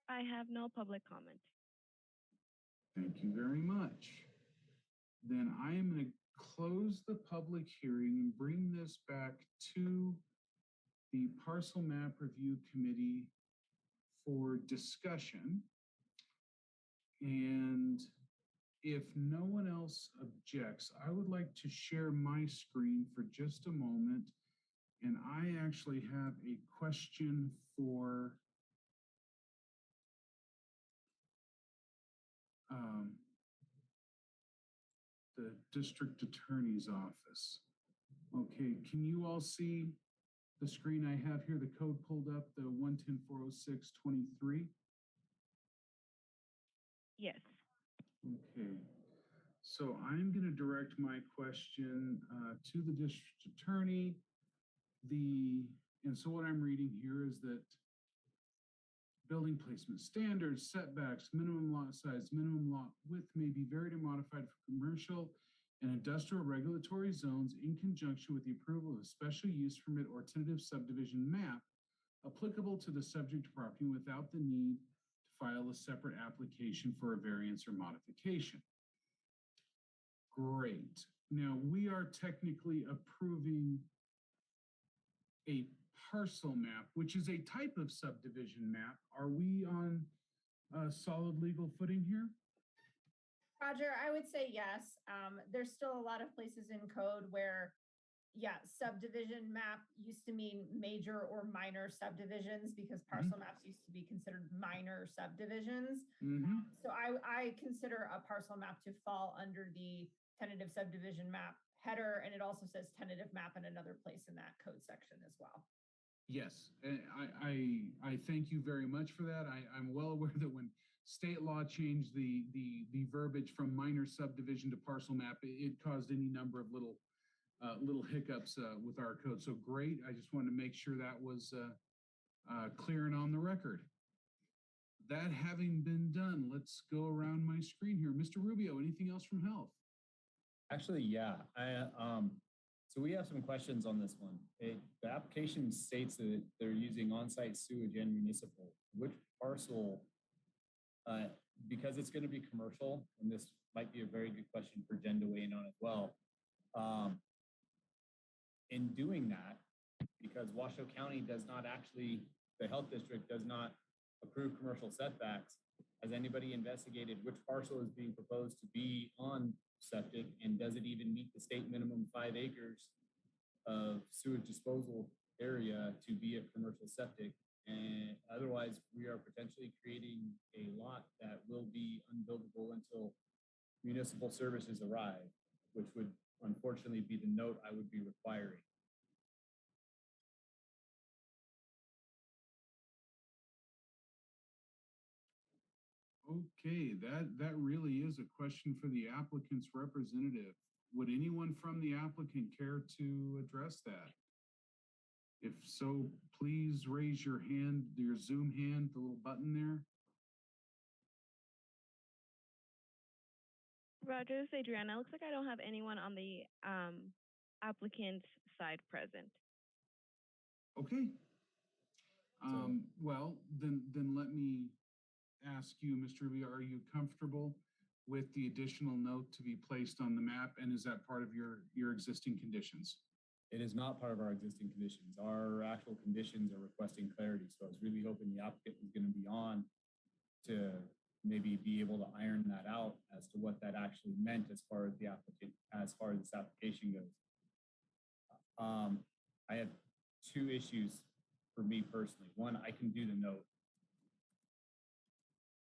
I have no public comment. Thank you very much. Then I am going to close the public hearing and bring this back to the Parcel Map Review Committee for discussion. And if no one else objects, I would like to share my screen for just a moment. And I actually have a question for the district attorney's office. Okay, can you all see the screen I have here, the code pulled up, the 110-406-23? Yes. Okay, so I'm going to direct my question to the district attorney. And so what I'm reading here is that building placement standards, setbacks, minimum lot size, minimum lot width may be varied and modified for commercial and industrial regulatory zones in conjunction with the approval of a special use permit or tentative subdivision map applicable to the subject property without the need to file a separate application for a variance or modification. Great. Now we are technically approving a parcel map, which is a type of subdivision map. Are we on solid legal footing here? Roger, I would say yes. There's still a lot of places in code where, subdivision map used to mean major or minor subdivisions because parcel maps used to be considered minor subdivisions. So I consider a parcel map to fall under the tentative subdivision map header, and it also says tentative map in another place in that code section as well. Yes, I thank you very much for that. I'm well aware that when state law changed the verbiage from minor subdivision to parcel map, it caused any number of little hiccups with our code. So great. I just wanted to make sure that was clear and on the record. That having been done, let's go around my screen here. Mr. Rubio, anything else from health? Actually, yeah. So we have some questions on this one. The application states that they're using on-site sewage and municipal. Which parcel, because it's going to be commercial, and this might be a very good question for Jen to weigh in on as well. In doing that, because Washoe County does not actually, the health district does not approve commercial setbacks, has anybody investigated which parcel is being proposed to be on septic, and does it even meet the state minimum 5 acres of sewage disposal area to be a commercial septic? And otherwise, we are potentially creating a lot that will be unbuildable until municipal services arrive, which would unfortunately be the note I would be requiring. Okay, that really is a question for the applicant's representative. Would anyone from the applicant care to address that? If so, please raise your hand, your Zoom hand, the little button there. Roger, this is Adriana. Looks like I don't have anyone on the applicant side present. Okay. Well, then let me ask you, Mr. Rubio, are you comfortable with the additional note to be placed on the map? And is that part of your existing conditions? It is not part of our existing conditions. Our actual conditions are requesting clarity. So I was really hoping the applicant was going to be on to maybe be able to iron that out as to what that actually meant as far as the applicant, as far as this application goes. I have 2 issues for me personally. One, I can do the note.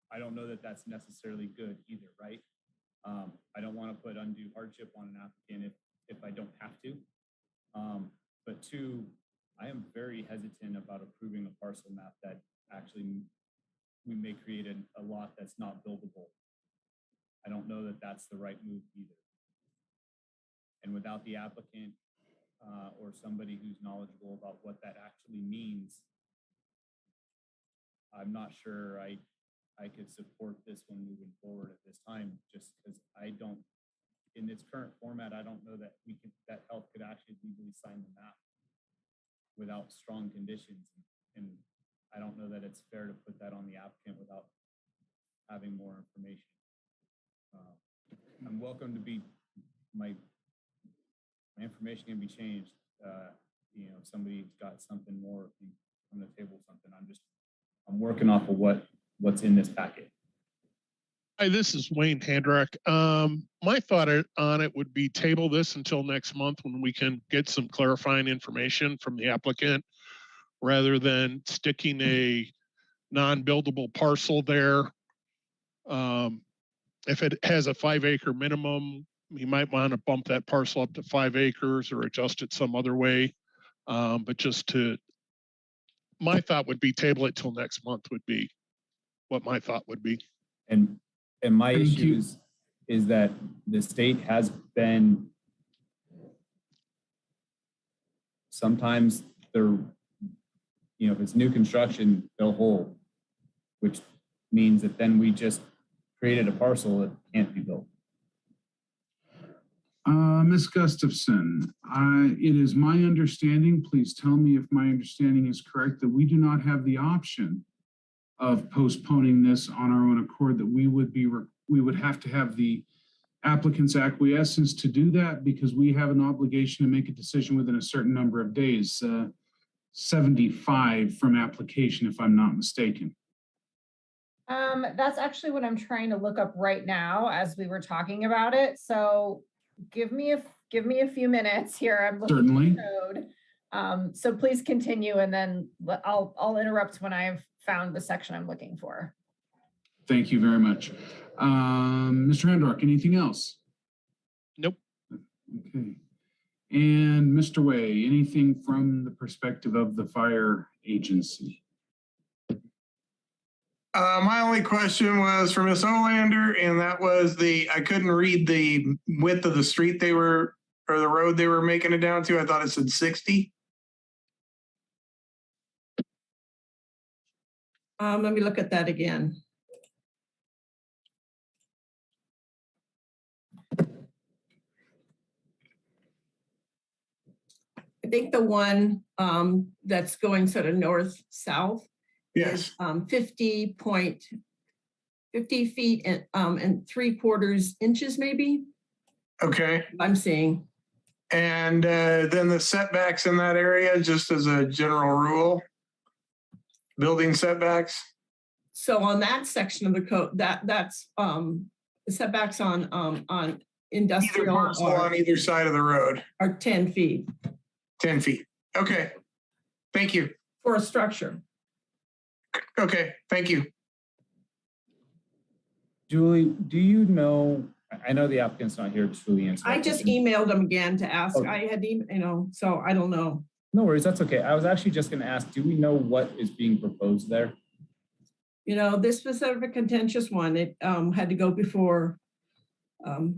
I don't know that that's necessarily good either, right? I don't want to put undue hardship on an applicant if I don't have to. But 2, I am very hesitant about approving a parcel map that actually we may create a lot that's not buildable. I don't know that that's the right move either. And without the applicant or somebody who's knowledgeable about what that actually means, I'm not sure I could support this one moving forward at this time, just because I don't, in its current format, I don't know that that health could actually legally sign the map without strong conditions. And I don't know that it's fair to put that on the applicant without having more information. I'm welcome to be, my information can be changed. You know, if somebody's got something more on the table, something, I'm working off of what's in this packet. Hi, this is Wayne Handrock. My thought on it would be table this until next month when we can get some clarifying information from the applicant, rather than sticking a non-buildable parcel there. If it has a 5 acre minimum, you might want to bump that parcel up to 5 acres or adjust it some other way. But my thought would be table it till next month would be what my thought would be. And my issue is that the state has been, sometimes they're, you know, if it's new construction, they'll hold, which means that then we just created a parcel that can't be built. Ms. Gustafson, it is my understanding, please tell me if my understanding is correct, that we do not have the option of postponing this on our own accord, that we would have to have the applicant's acquiescence to do that, because we have an obligation to make a decision within a certain number of days, 75 from application, if I'm not mistaken. That's actually what I'm trying to look up right now as we were talking about it. So give me a few minutes here. I'm looking Certainly. at the code. So please continue, and then I'll interrupt when I've found the section I'm looking for. Thank you very much. Mr. Handrock, anything else? Nope. Okay. And Mr. Way, anything from the perspective of the fire agency? My only question was for Ms. Olander, and that was I couldn't read the width of the street or the road they were making it down to. I thought it said 60. Let me look at that again. think the one that's going sort of north-south Yes. is 50 feet and 3/4 inches, maybe, Okay. I'm seeing. And then the setbacks in that area, just as a general rule, building setbacks. So on that section of the code, that's setbacks on Either industrial parcel on either side of the road, are 10 feet 10 feet. Okay. Thank you. for a structure. Okay. Thank you. Julie, do you know, I know the applicant's not here to truly answer. I that just question. emailed them again to ask. Okay. I had, so I don't know. No worries, that's okay. I was actually just gonna ask, do we know what is being proposed there? This was sort of a contentious one. It had to go before,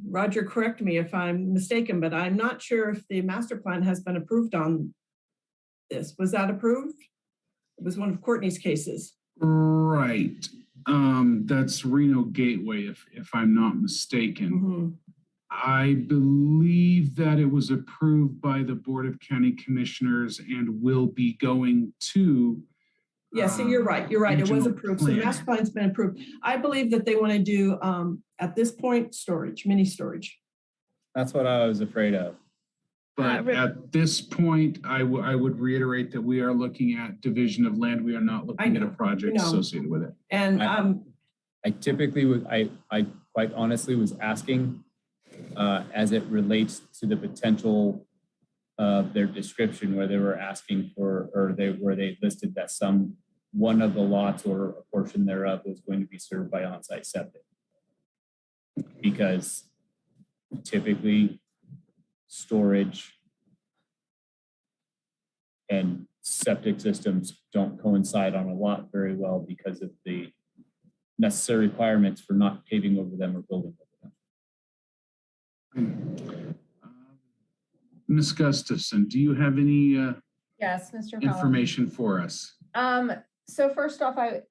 Roger, correct me if I'm mistaken, but I'm not sure if the master plan has been approved on this. Was that approved? It was one of Courtney's cases. Right. That's Reno Gateway, if I'm not mistaken. Mm-hmm. I believe that it was approved by the Board of County Commissioners and will be going to. Yeah, so you're right. You're right. It was regional approved. So the plan. master plan's been approved. I believe that they want to do, at this point, mini storage. That's what I was afraid of. But at this point, I would reiterate that we are looking at division of land. We are not looking at a project associated with it. And I typically would, I quite honestly was asking as it relates to the potential of their description where they were asking for, where they listed that one of the lots or a portion thereof was going to be served by on-site septic. Because typically storage and septic systems don't coincide on a lot very well because of the necessary requirements for not paving over them or building over them. Ms. Gustafson, do you have any Yes, Mr. information for us? So first off, I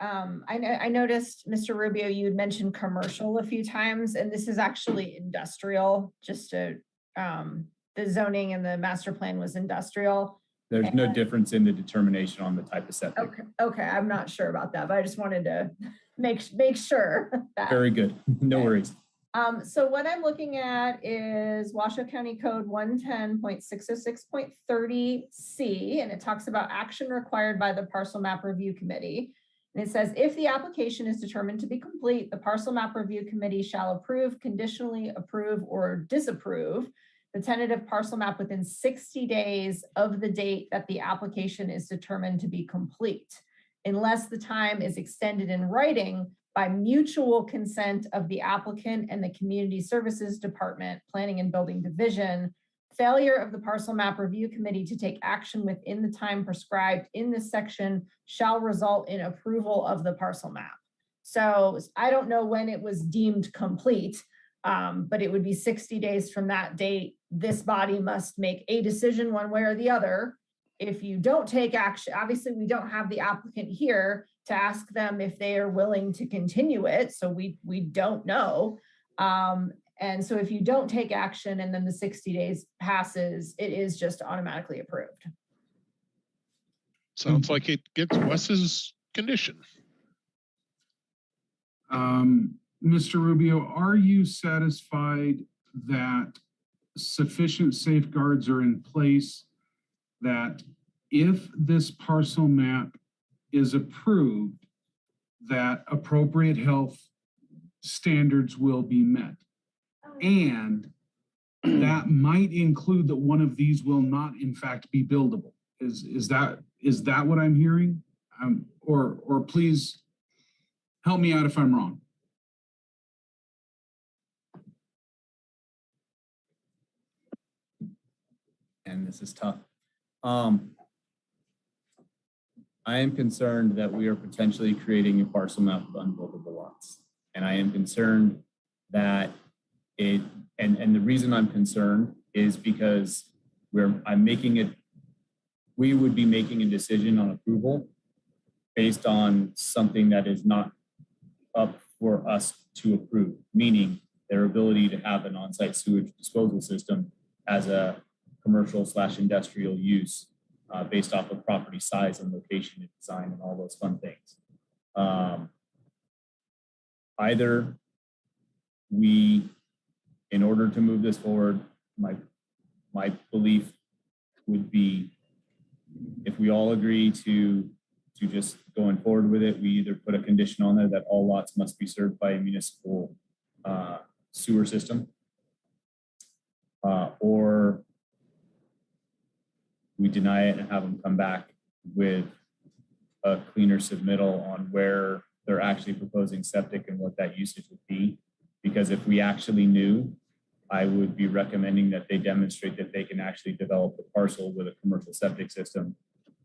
noticed, Mr. Rubio, you had mentioned commercial a few times, and this is actually industrial, just to, the zoning and the master plan was industrial. There's no difference in the determination on the type of septic. Okay, I'm not sure about that, but I just wanted to make sure that. Very good, no worries. So what I'm looking at is Washoe County Code 110.606.30C, and it talks about action required by the Parcel Map Review Committee. And it says, if the application is determined to be complete, the Parcel Map Review Committee shall approve, conditionally approve, or disapprove the tentative parcel map within 60 days of the date that the application is determined to be complete, unless the time is extended in writing by mutual consent of the applicant and the Community Services Department, Planning and Building Division. Failure of the Parcel Map Review Committee to take action within the time prescribed in this section shall result in approval of the parcel map. So I don't know when it was deemed complete, but it would be 60 days from that date. This body must make a decision one way or the other. If you don't take action, obviously we don't have the applicant here to ask them if they are willing to continue it. So we don't know. And so if you don't take action and then the 60 days passes, it is just automatically approved. Sounds like it gets Wes's condition. Mr. Rubio, are you satisfied that sufficient safeguards are in place that if this parcel map is approved, that appropriate health standards will be met? And that might include that one of these will not in fact be buildable. Is that what I'm hearing? Or please help me out if I'm wrong. And this is tough. I am concerned that we are potentially creating a parcel map of unbuildable lots. And I am concerned that and the reason I'm concerned is because we would be making a decision on approval based on something that is not up for us to approve, meaning their ability to have an on-site sewage disposal system as a commercial / industrial use based off of property size and location and design and all those fun things. Either we, in order to move this forward, my belief would be if we all agree to just going forward with it, we either put a condition on there that all lots must be served by a municipal sewer system, or we deny it and have them come back with a cleaner submittal on where they're actually proposing septic and what that usage would be. Because if we actually knew, I would be recommending that they demonstrate that they can actually develop the parcel with a commercial septic system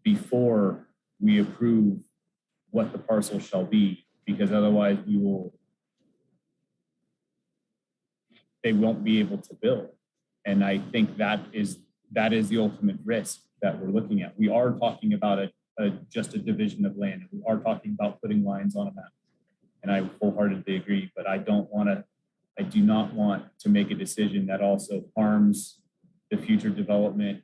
before we approve what the parcel shall be, because otherwise they won't be able to build. And I think that is the ultimate risk that we're looking at. We are talking about just a division of land. We are talking about putting lines on a map. And I wholeheartedly agree, but I do not want to make a decision that also harms the future development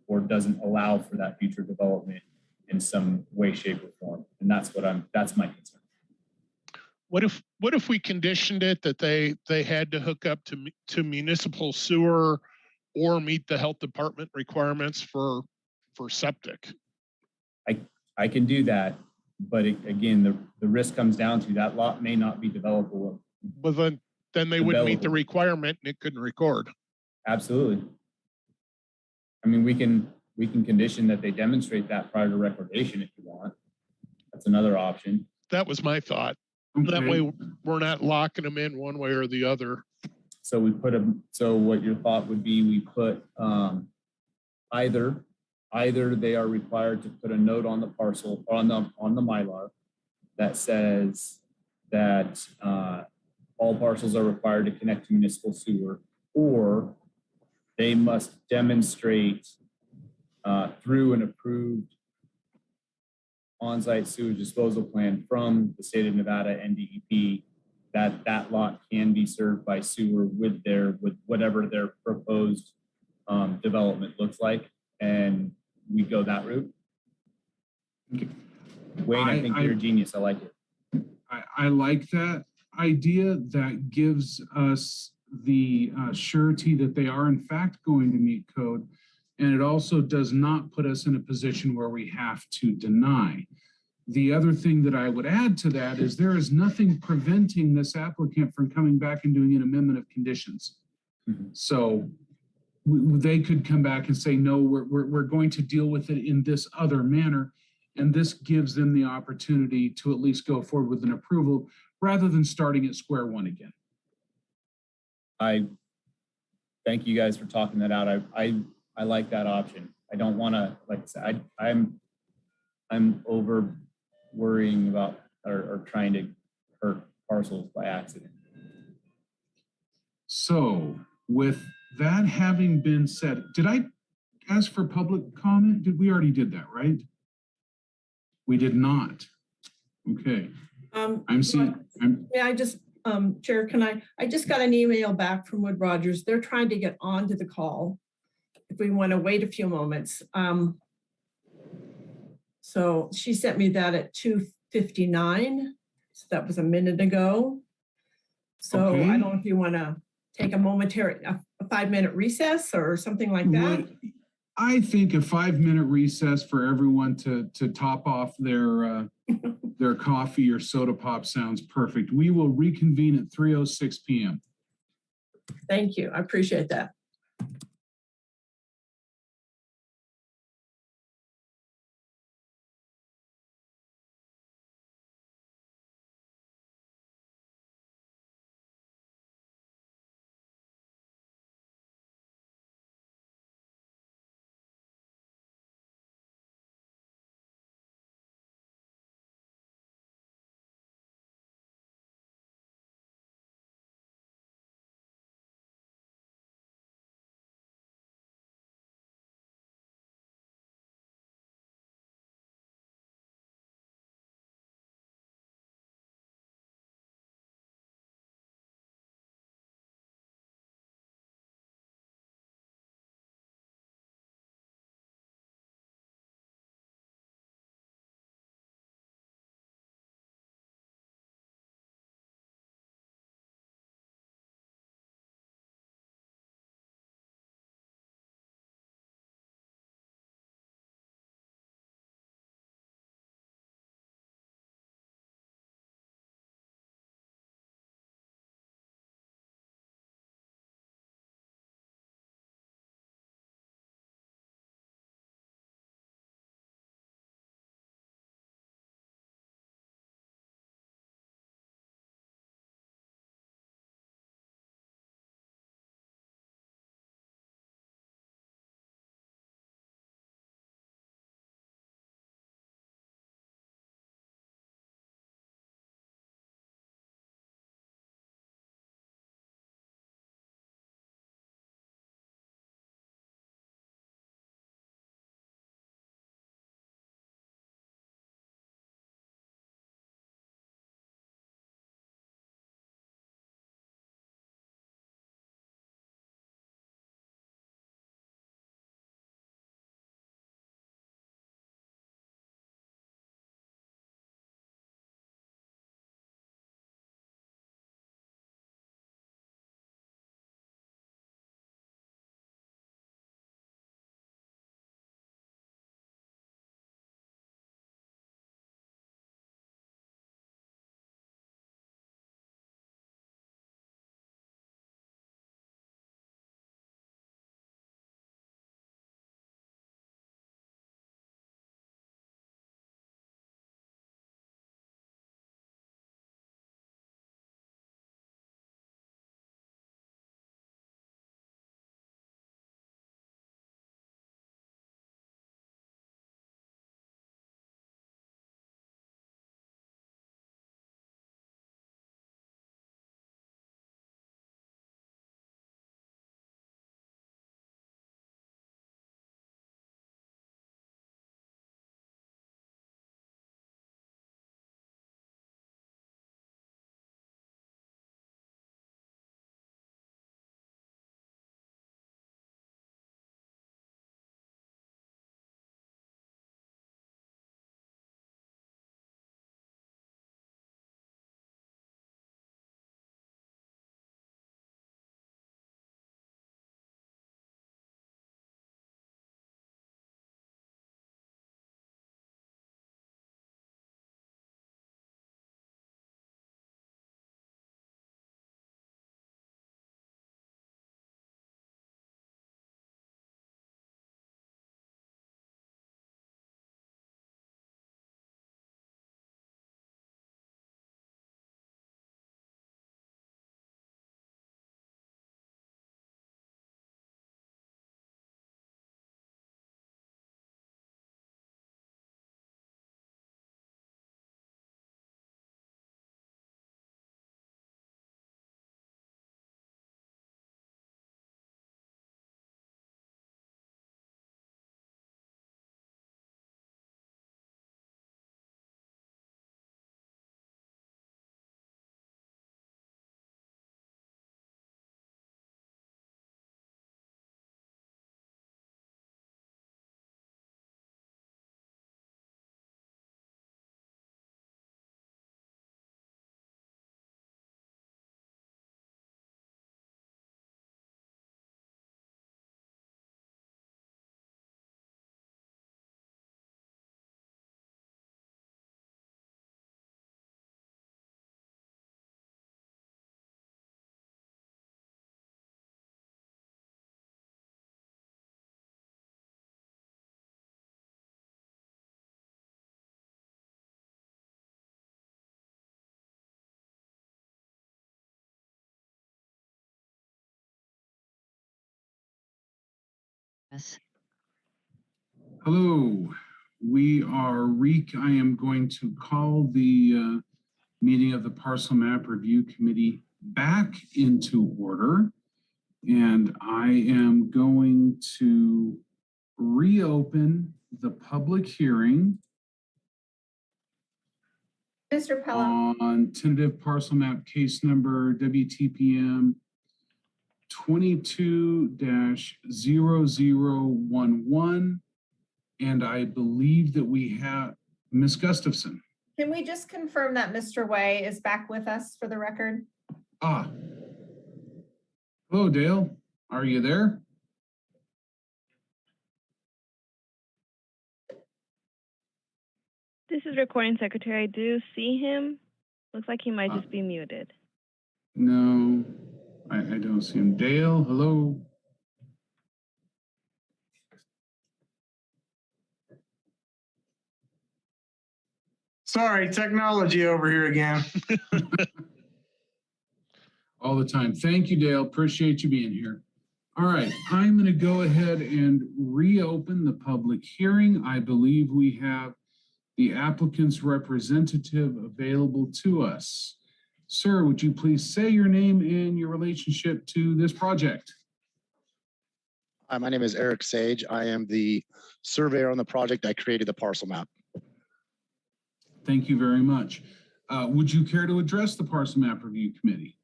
or doesn't allow for that future development in some way, shape, or form. And that's my concern. What if we conditioned it that they had to hook up to municipal sewer or meet the health department requirements for septic? I can do that, but again, the risk comes down to that lot may not be developable. But then they wouldn't meet the requirement and it couldn't record. Absolutely. I mean, we can condition that they demonstrate that prior to recordation if you want. That's another option. That was my thought. Okay. That way we're not locking them in one way or the other. So what your thought would be, we put either they are required to put a note on the parcel or on the Mylar that says that all parcels are required to connect to municipal sewer, or they must demonstrate through an approved on-site sewage disposal plan from the state of Nevada NDEP that lot can be served by sewer with whatever their proposed development looks like, and we go that route. Wayne, I think you're a genius. I like it. I like that idea. That gives us the surety that they are in fact going to meet code. And it also does not put us in a position where we have to deny. The other thing that I would add to that is there is nothing preventing this applicant from coming back and doing an amendment of conditions. Mm-hmm. So they could come back and say, no, we're going to deal with it in this other manner. And this gives them the opportunity to at least go forward with an approval rather than starting at square one again. I thank you guys for talking that out. I like that option. I don't want to, like I said, I'm over worrying about or trying to hurt parcels by accident. So with that having been said, did I ask for public comment? We already did that, right? We did not. Okay. Chair, I just got an email back from Wood Rogers. They're trying to get onto the call. If we want to wait a few moments. So she sent me that at 2:59. So that was a minute ago. So okay. I don't know if you want to take a 5-minute recess or something like that. I think a 5-minute recess for everyone to top off their coffee or soda pop sounds perfect. We will reconvene at 3:06 p.m. Thank you. I appreciate that. Yes. Hello, I am going to call the meeting of the Parcel Map Review Committee back into order. And I am going to reopen the public hearing Mr. Pelham, on tentative parcel map case number WTPM 22-0011. And I believe that we have Ms. Gustafson. can we just confirm that Mr. Way is back with us for the record? Ah. Hello, Dale. Are you there? This is recording secretary. I do see him. Looks like he might just be muted. No, I don't see him. Dale, hello. Sorry, technology over here again. All the time. Thank you, Dale. Appreciate you being here. All right, I'm going to go ahead and reopen the public hearing. I believe we have the applicant's representative available to us. Sir, would you please say your name and your relationship to this project? Hi, my name is Eric Sage. I am the surveyor on the project. I created the parcel map. Thank you very much. Would you care to address the Parcel Map Review Committee?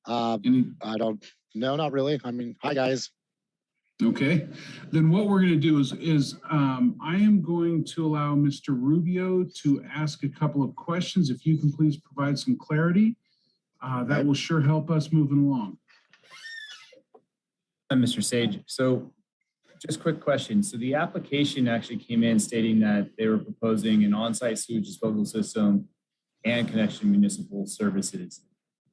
I don't, no, not really. I mean, hi guys. Okay, then what we're going to do is I am going to allow Mr. Rubio to ask a couple of questions. If you can please provide some clarity, that will sure help us moving along. Mr. Sage, so just quick question. So the application actually came in stating that they were proposing an on-site sewage disposal system and connection to municipal services.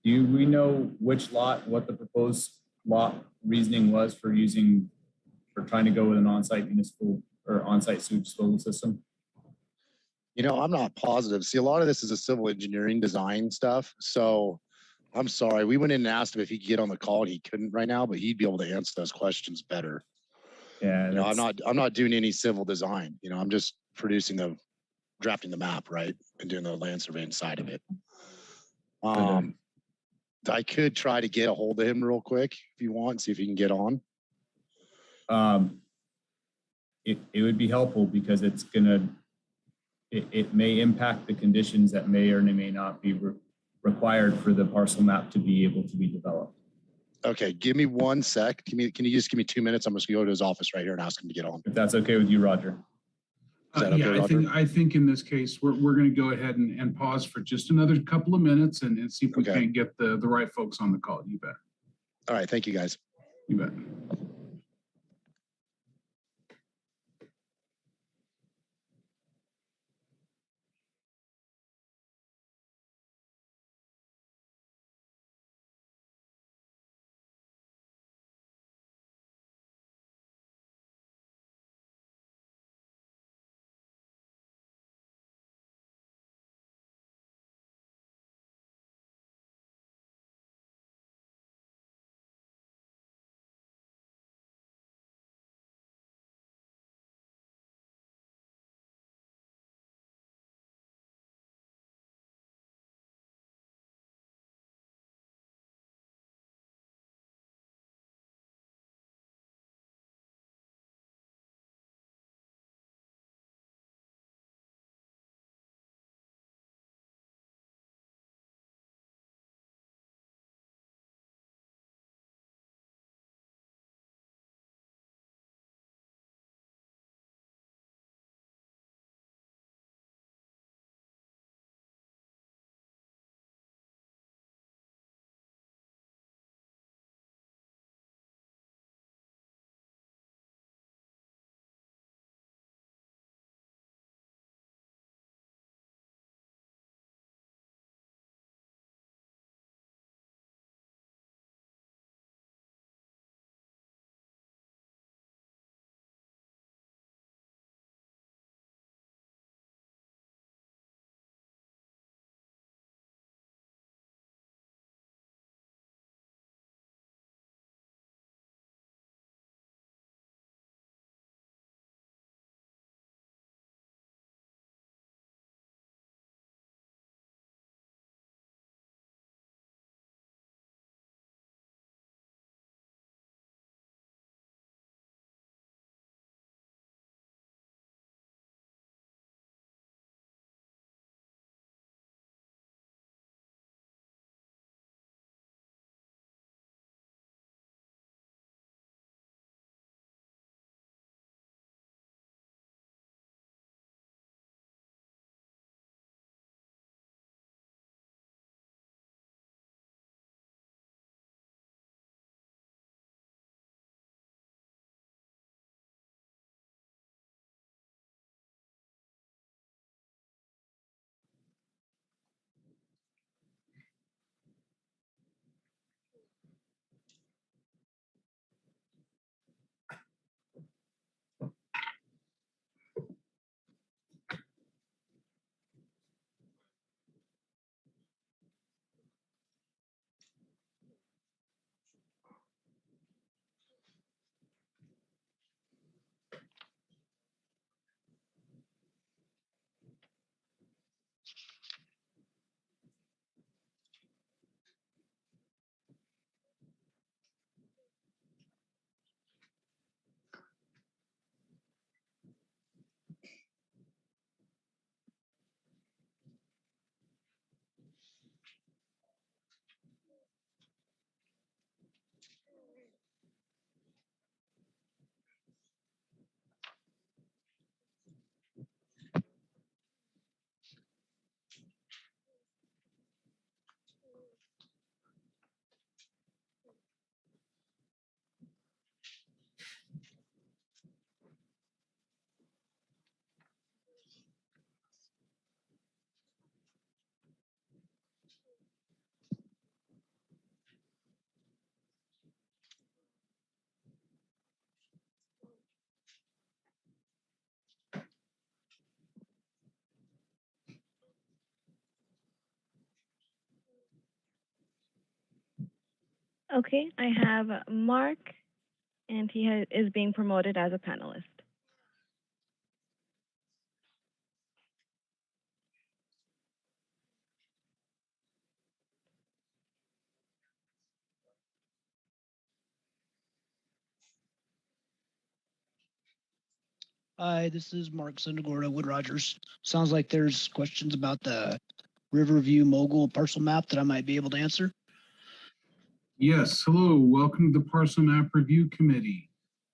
Do we know which lot, what the proposed lot reasoning was for trying to go with an on-site municipal or on-site sewage disposal system? You know, I'm not positive. See, a lot of this is a civil engineering design stuff. So I'm sorry. We went in and asked him if he could get on the call and he couldn't right now, but he'd be able to answer those questions better. Yeah. You know, I'm not doing any civil design. You know, I'm just drafting the map, right? And doing the land surveying side of it. I could try to get a hold of him real quick if you want, see if he can get on. It would be helpful because it may impact the conditions that may or may not be required for the parcel map to be able to be developed. Okay, give me 1 sec. Can you just give me 2 minutes? I'm just gonna go to his office right here and ask him to get on. If that's okay with you, Roger. Yeah, I think in this case, we're going to go ahead and pause for just another couple of minutes and see if we can't get the right folks on the call. You bet. All right, thank you guys. You bet. Okay, I have Mark, and he is being promoted as a panelist. Hi, this is Mark Sundegorda, Wood Rogers. Sounds like there's questions about the Riverview Mogul parcel map that I might be able to answer. Yes, hello, welcome to the Parcel Map Review Committee.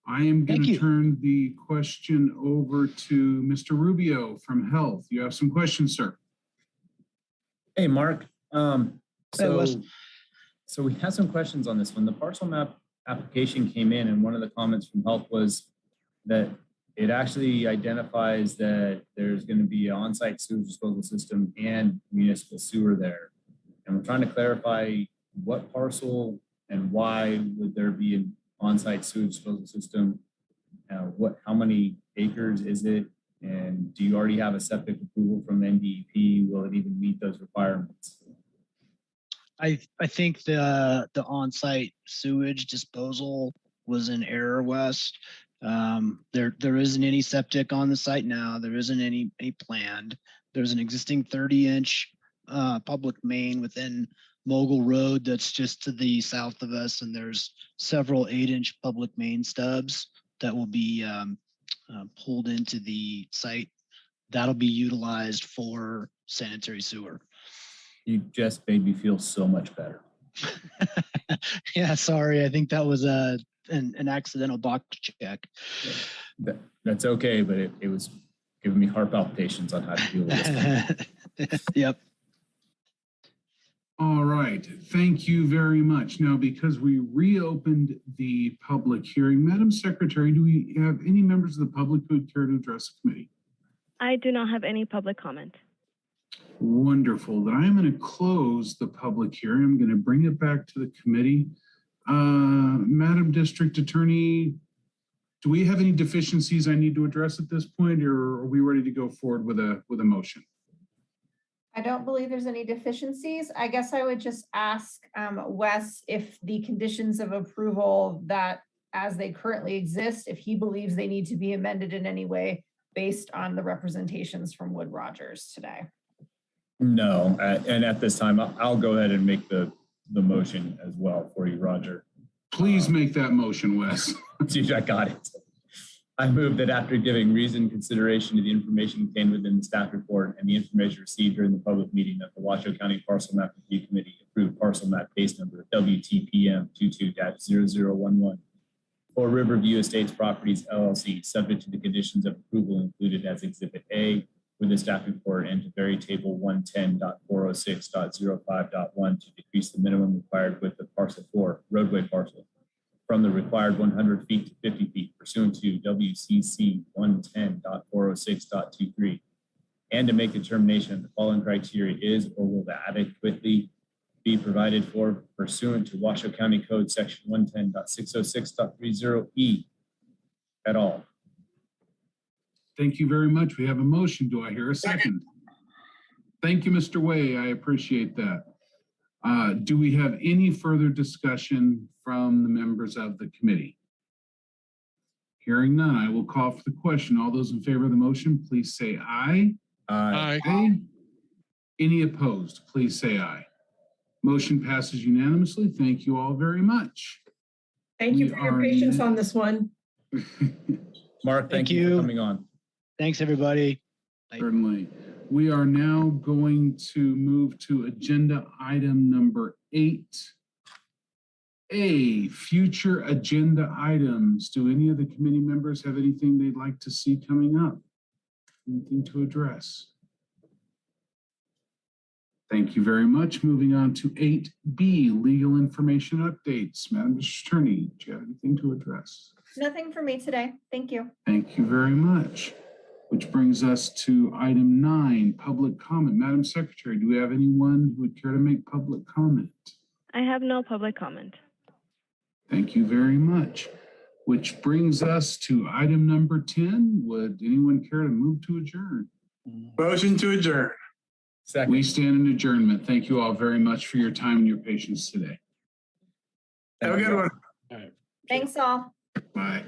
I am going to turn the question over to Mr. Rubio from Health. You have some questions, sir. Hey, Mark. Hey, Wes. So we have some questions on this one. The parcel map application came in, and one of the comments from Health was that it actually identifies that there's going to be an on-site sewage disposal system and municipal sewer there. And we're trying to clarify what parcel and why would there be an on-site sewage disposal system? How many acres is it? And do you already have a septic approval from NDEP? Will it even meet those requirements? I think the on-site sewage disposal was in error, Wes. There isn't any septic on the site now. There isn't any planned. There's an existing 30-inch public main within Mogul Road that's just to the south of us, and there's several 8-inch public main stubs that will be pulled into the site. That'll be utilized for sanitary sewer. You just made me feel so much better. Yeah, sorry. I think that was an accidental box check. That's okay, but it was giving me heart palpitations on how to deal with this. Yep. All right, thank you very much. Now, because we reopened the public hearing, Madam Secretary, do we have any members of the public who would care to address the committee? I do not have any public comment. Wonderful. Then I'm going to close the public hearing. I'm going to bring it back to the committee. Madam District Attorney, do we have any deficiencies I need to address at this point, or are we ready to go forward with a motion? I don't believe there's any deficiencies. I guess I would just ask Wes if the conditions of approval that as they currently exist, if he believes they need to be amended in any way based on the representations from Wood Rogers today. No, and at this time, I'll go ahead and make the motion as well for you, Roger. Please make that motion, Wes. Dude, I got it. I move that after giving reasoned consideration to the information contained within the staff report and the information received during the public meeting, that the Washoe County Parcel Map Review Committee approved parcel map case number WTPM 22-0011 for Riverview Estates Properties LLC, subject to the conditions of approval included as Exhibit A with the staff report and to vary table 110.406.05.1 to decrease the minimum required width of parcel 4 roadway parcel from the required 100 feet to 50 feet pursuant to WCC 110.406.23, and to make determination that the following criteria is or will adequately be provided for pursuant to Washoe County Code Section 110.606.30E at all. Thank you very much. We have a motion. Do I hear a second? Thank you, Mr. Way. I appreciate that. Do we have any further discussion from the members of the committee? Hearing none, I will call for the question. All those in favor of the motion, please say aye. Aye. Aye. Any opposed, please say aye. Motion passes unanimously. Thank you all very much. Thank you for your patience on this one. Mark, thank you for coming on. Thanks, everybody. Certainly. We are now going to move to agenda item number 8A, future agenda items. Do any of the committee members have anything they'd like to see coming up? Anything to address? Thank you very much. Moving on to 8B, legal information updates. Madam District Attorney, do you have anything to address? Nothing for me today. Thank you. Thank you very much. Which brings us to item 9, public comment. Madam Secretary, do we have anyone who would care to make public comment? I have no public comment. Thank you very much. Which brings us to item number 10. Would anyone care to move to adjourn? Motion to adjourn. Second. We stand in adjournment. Thank you all very much for your time and your patience today. Have a good one. All right. Thanks all. Bye.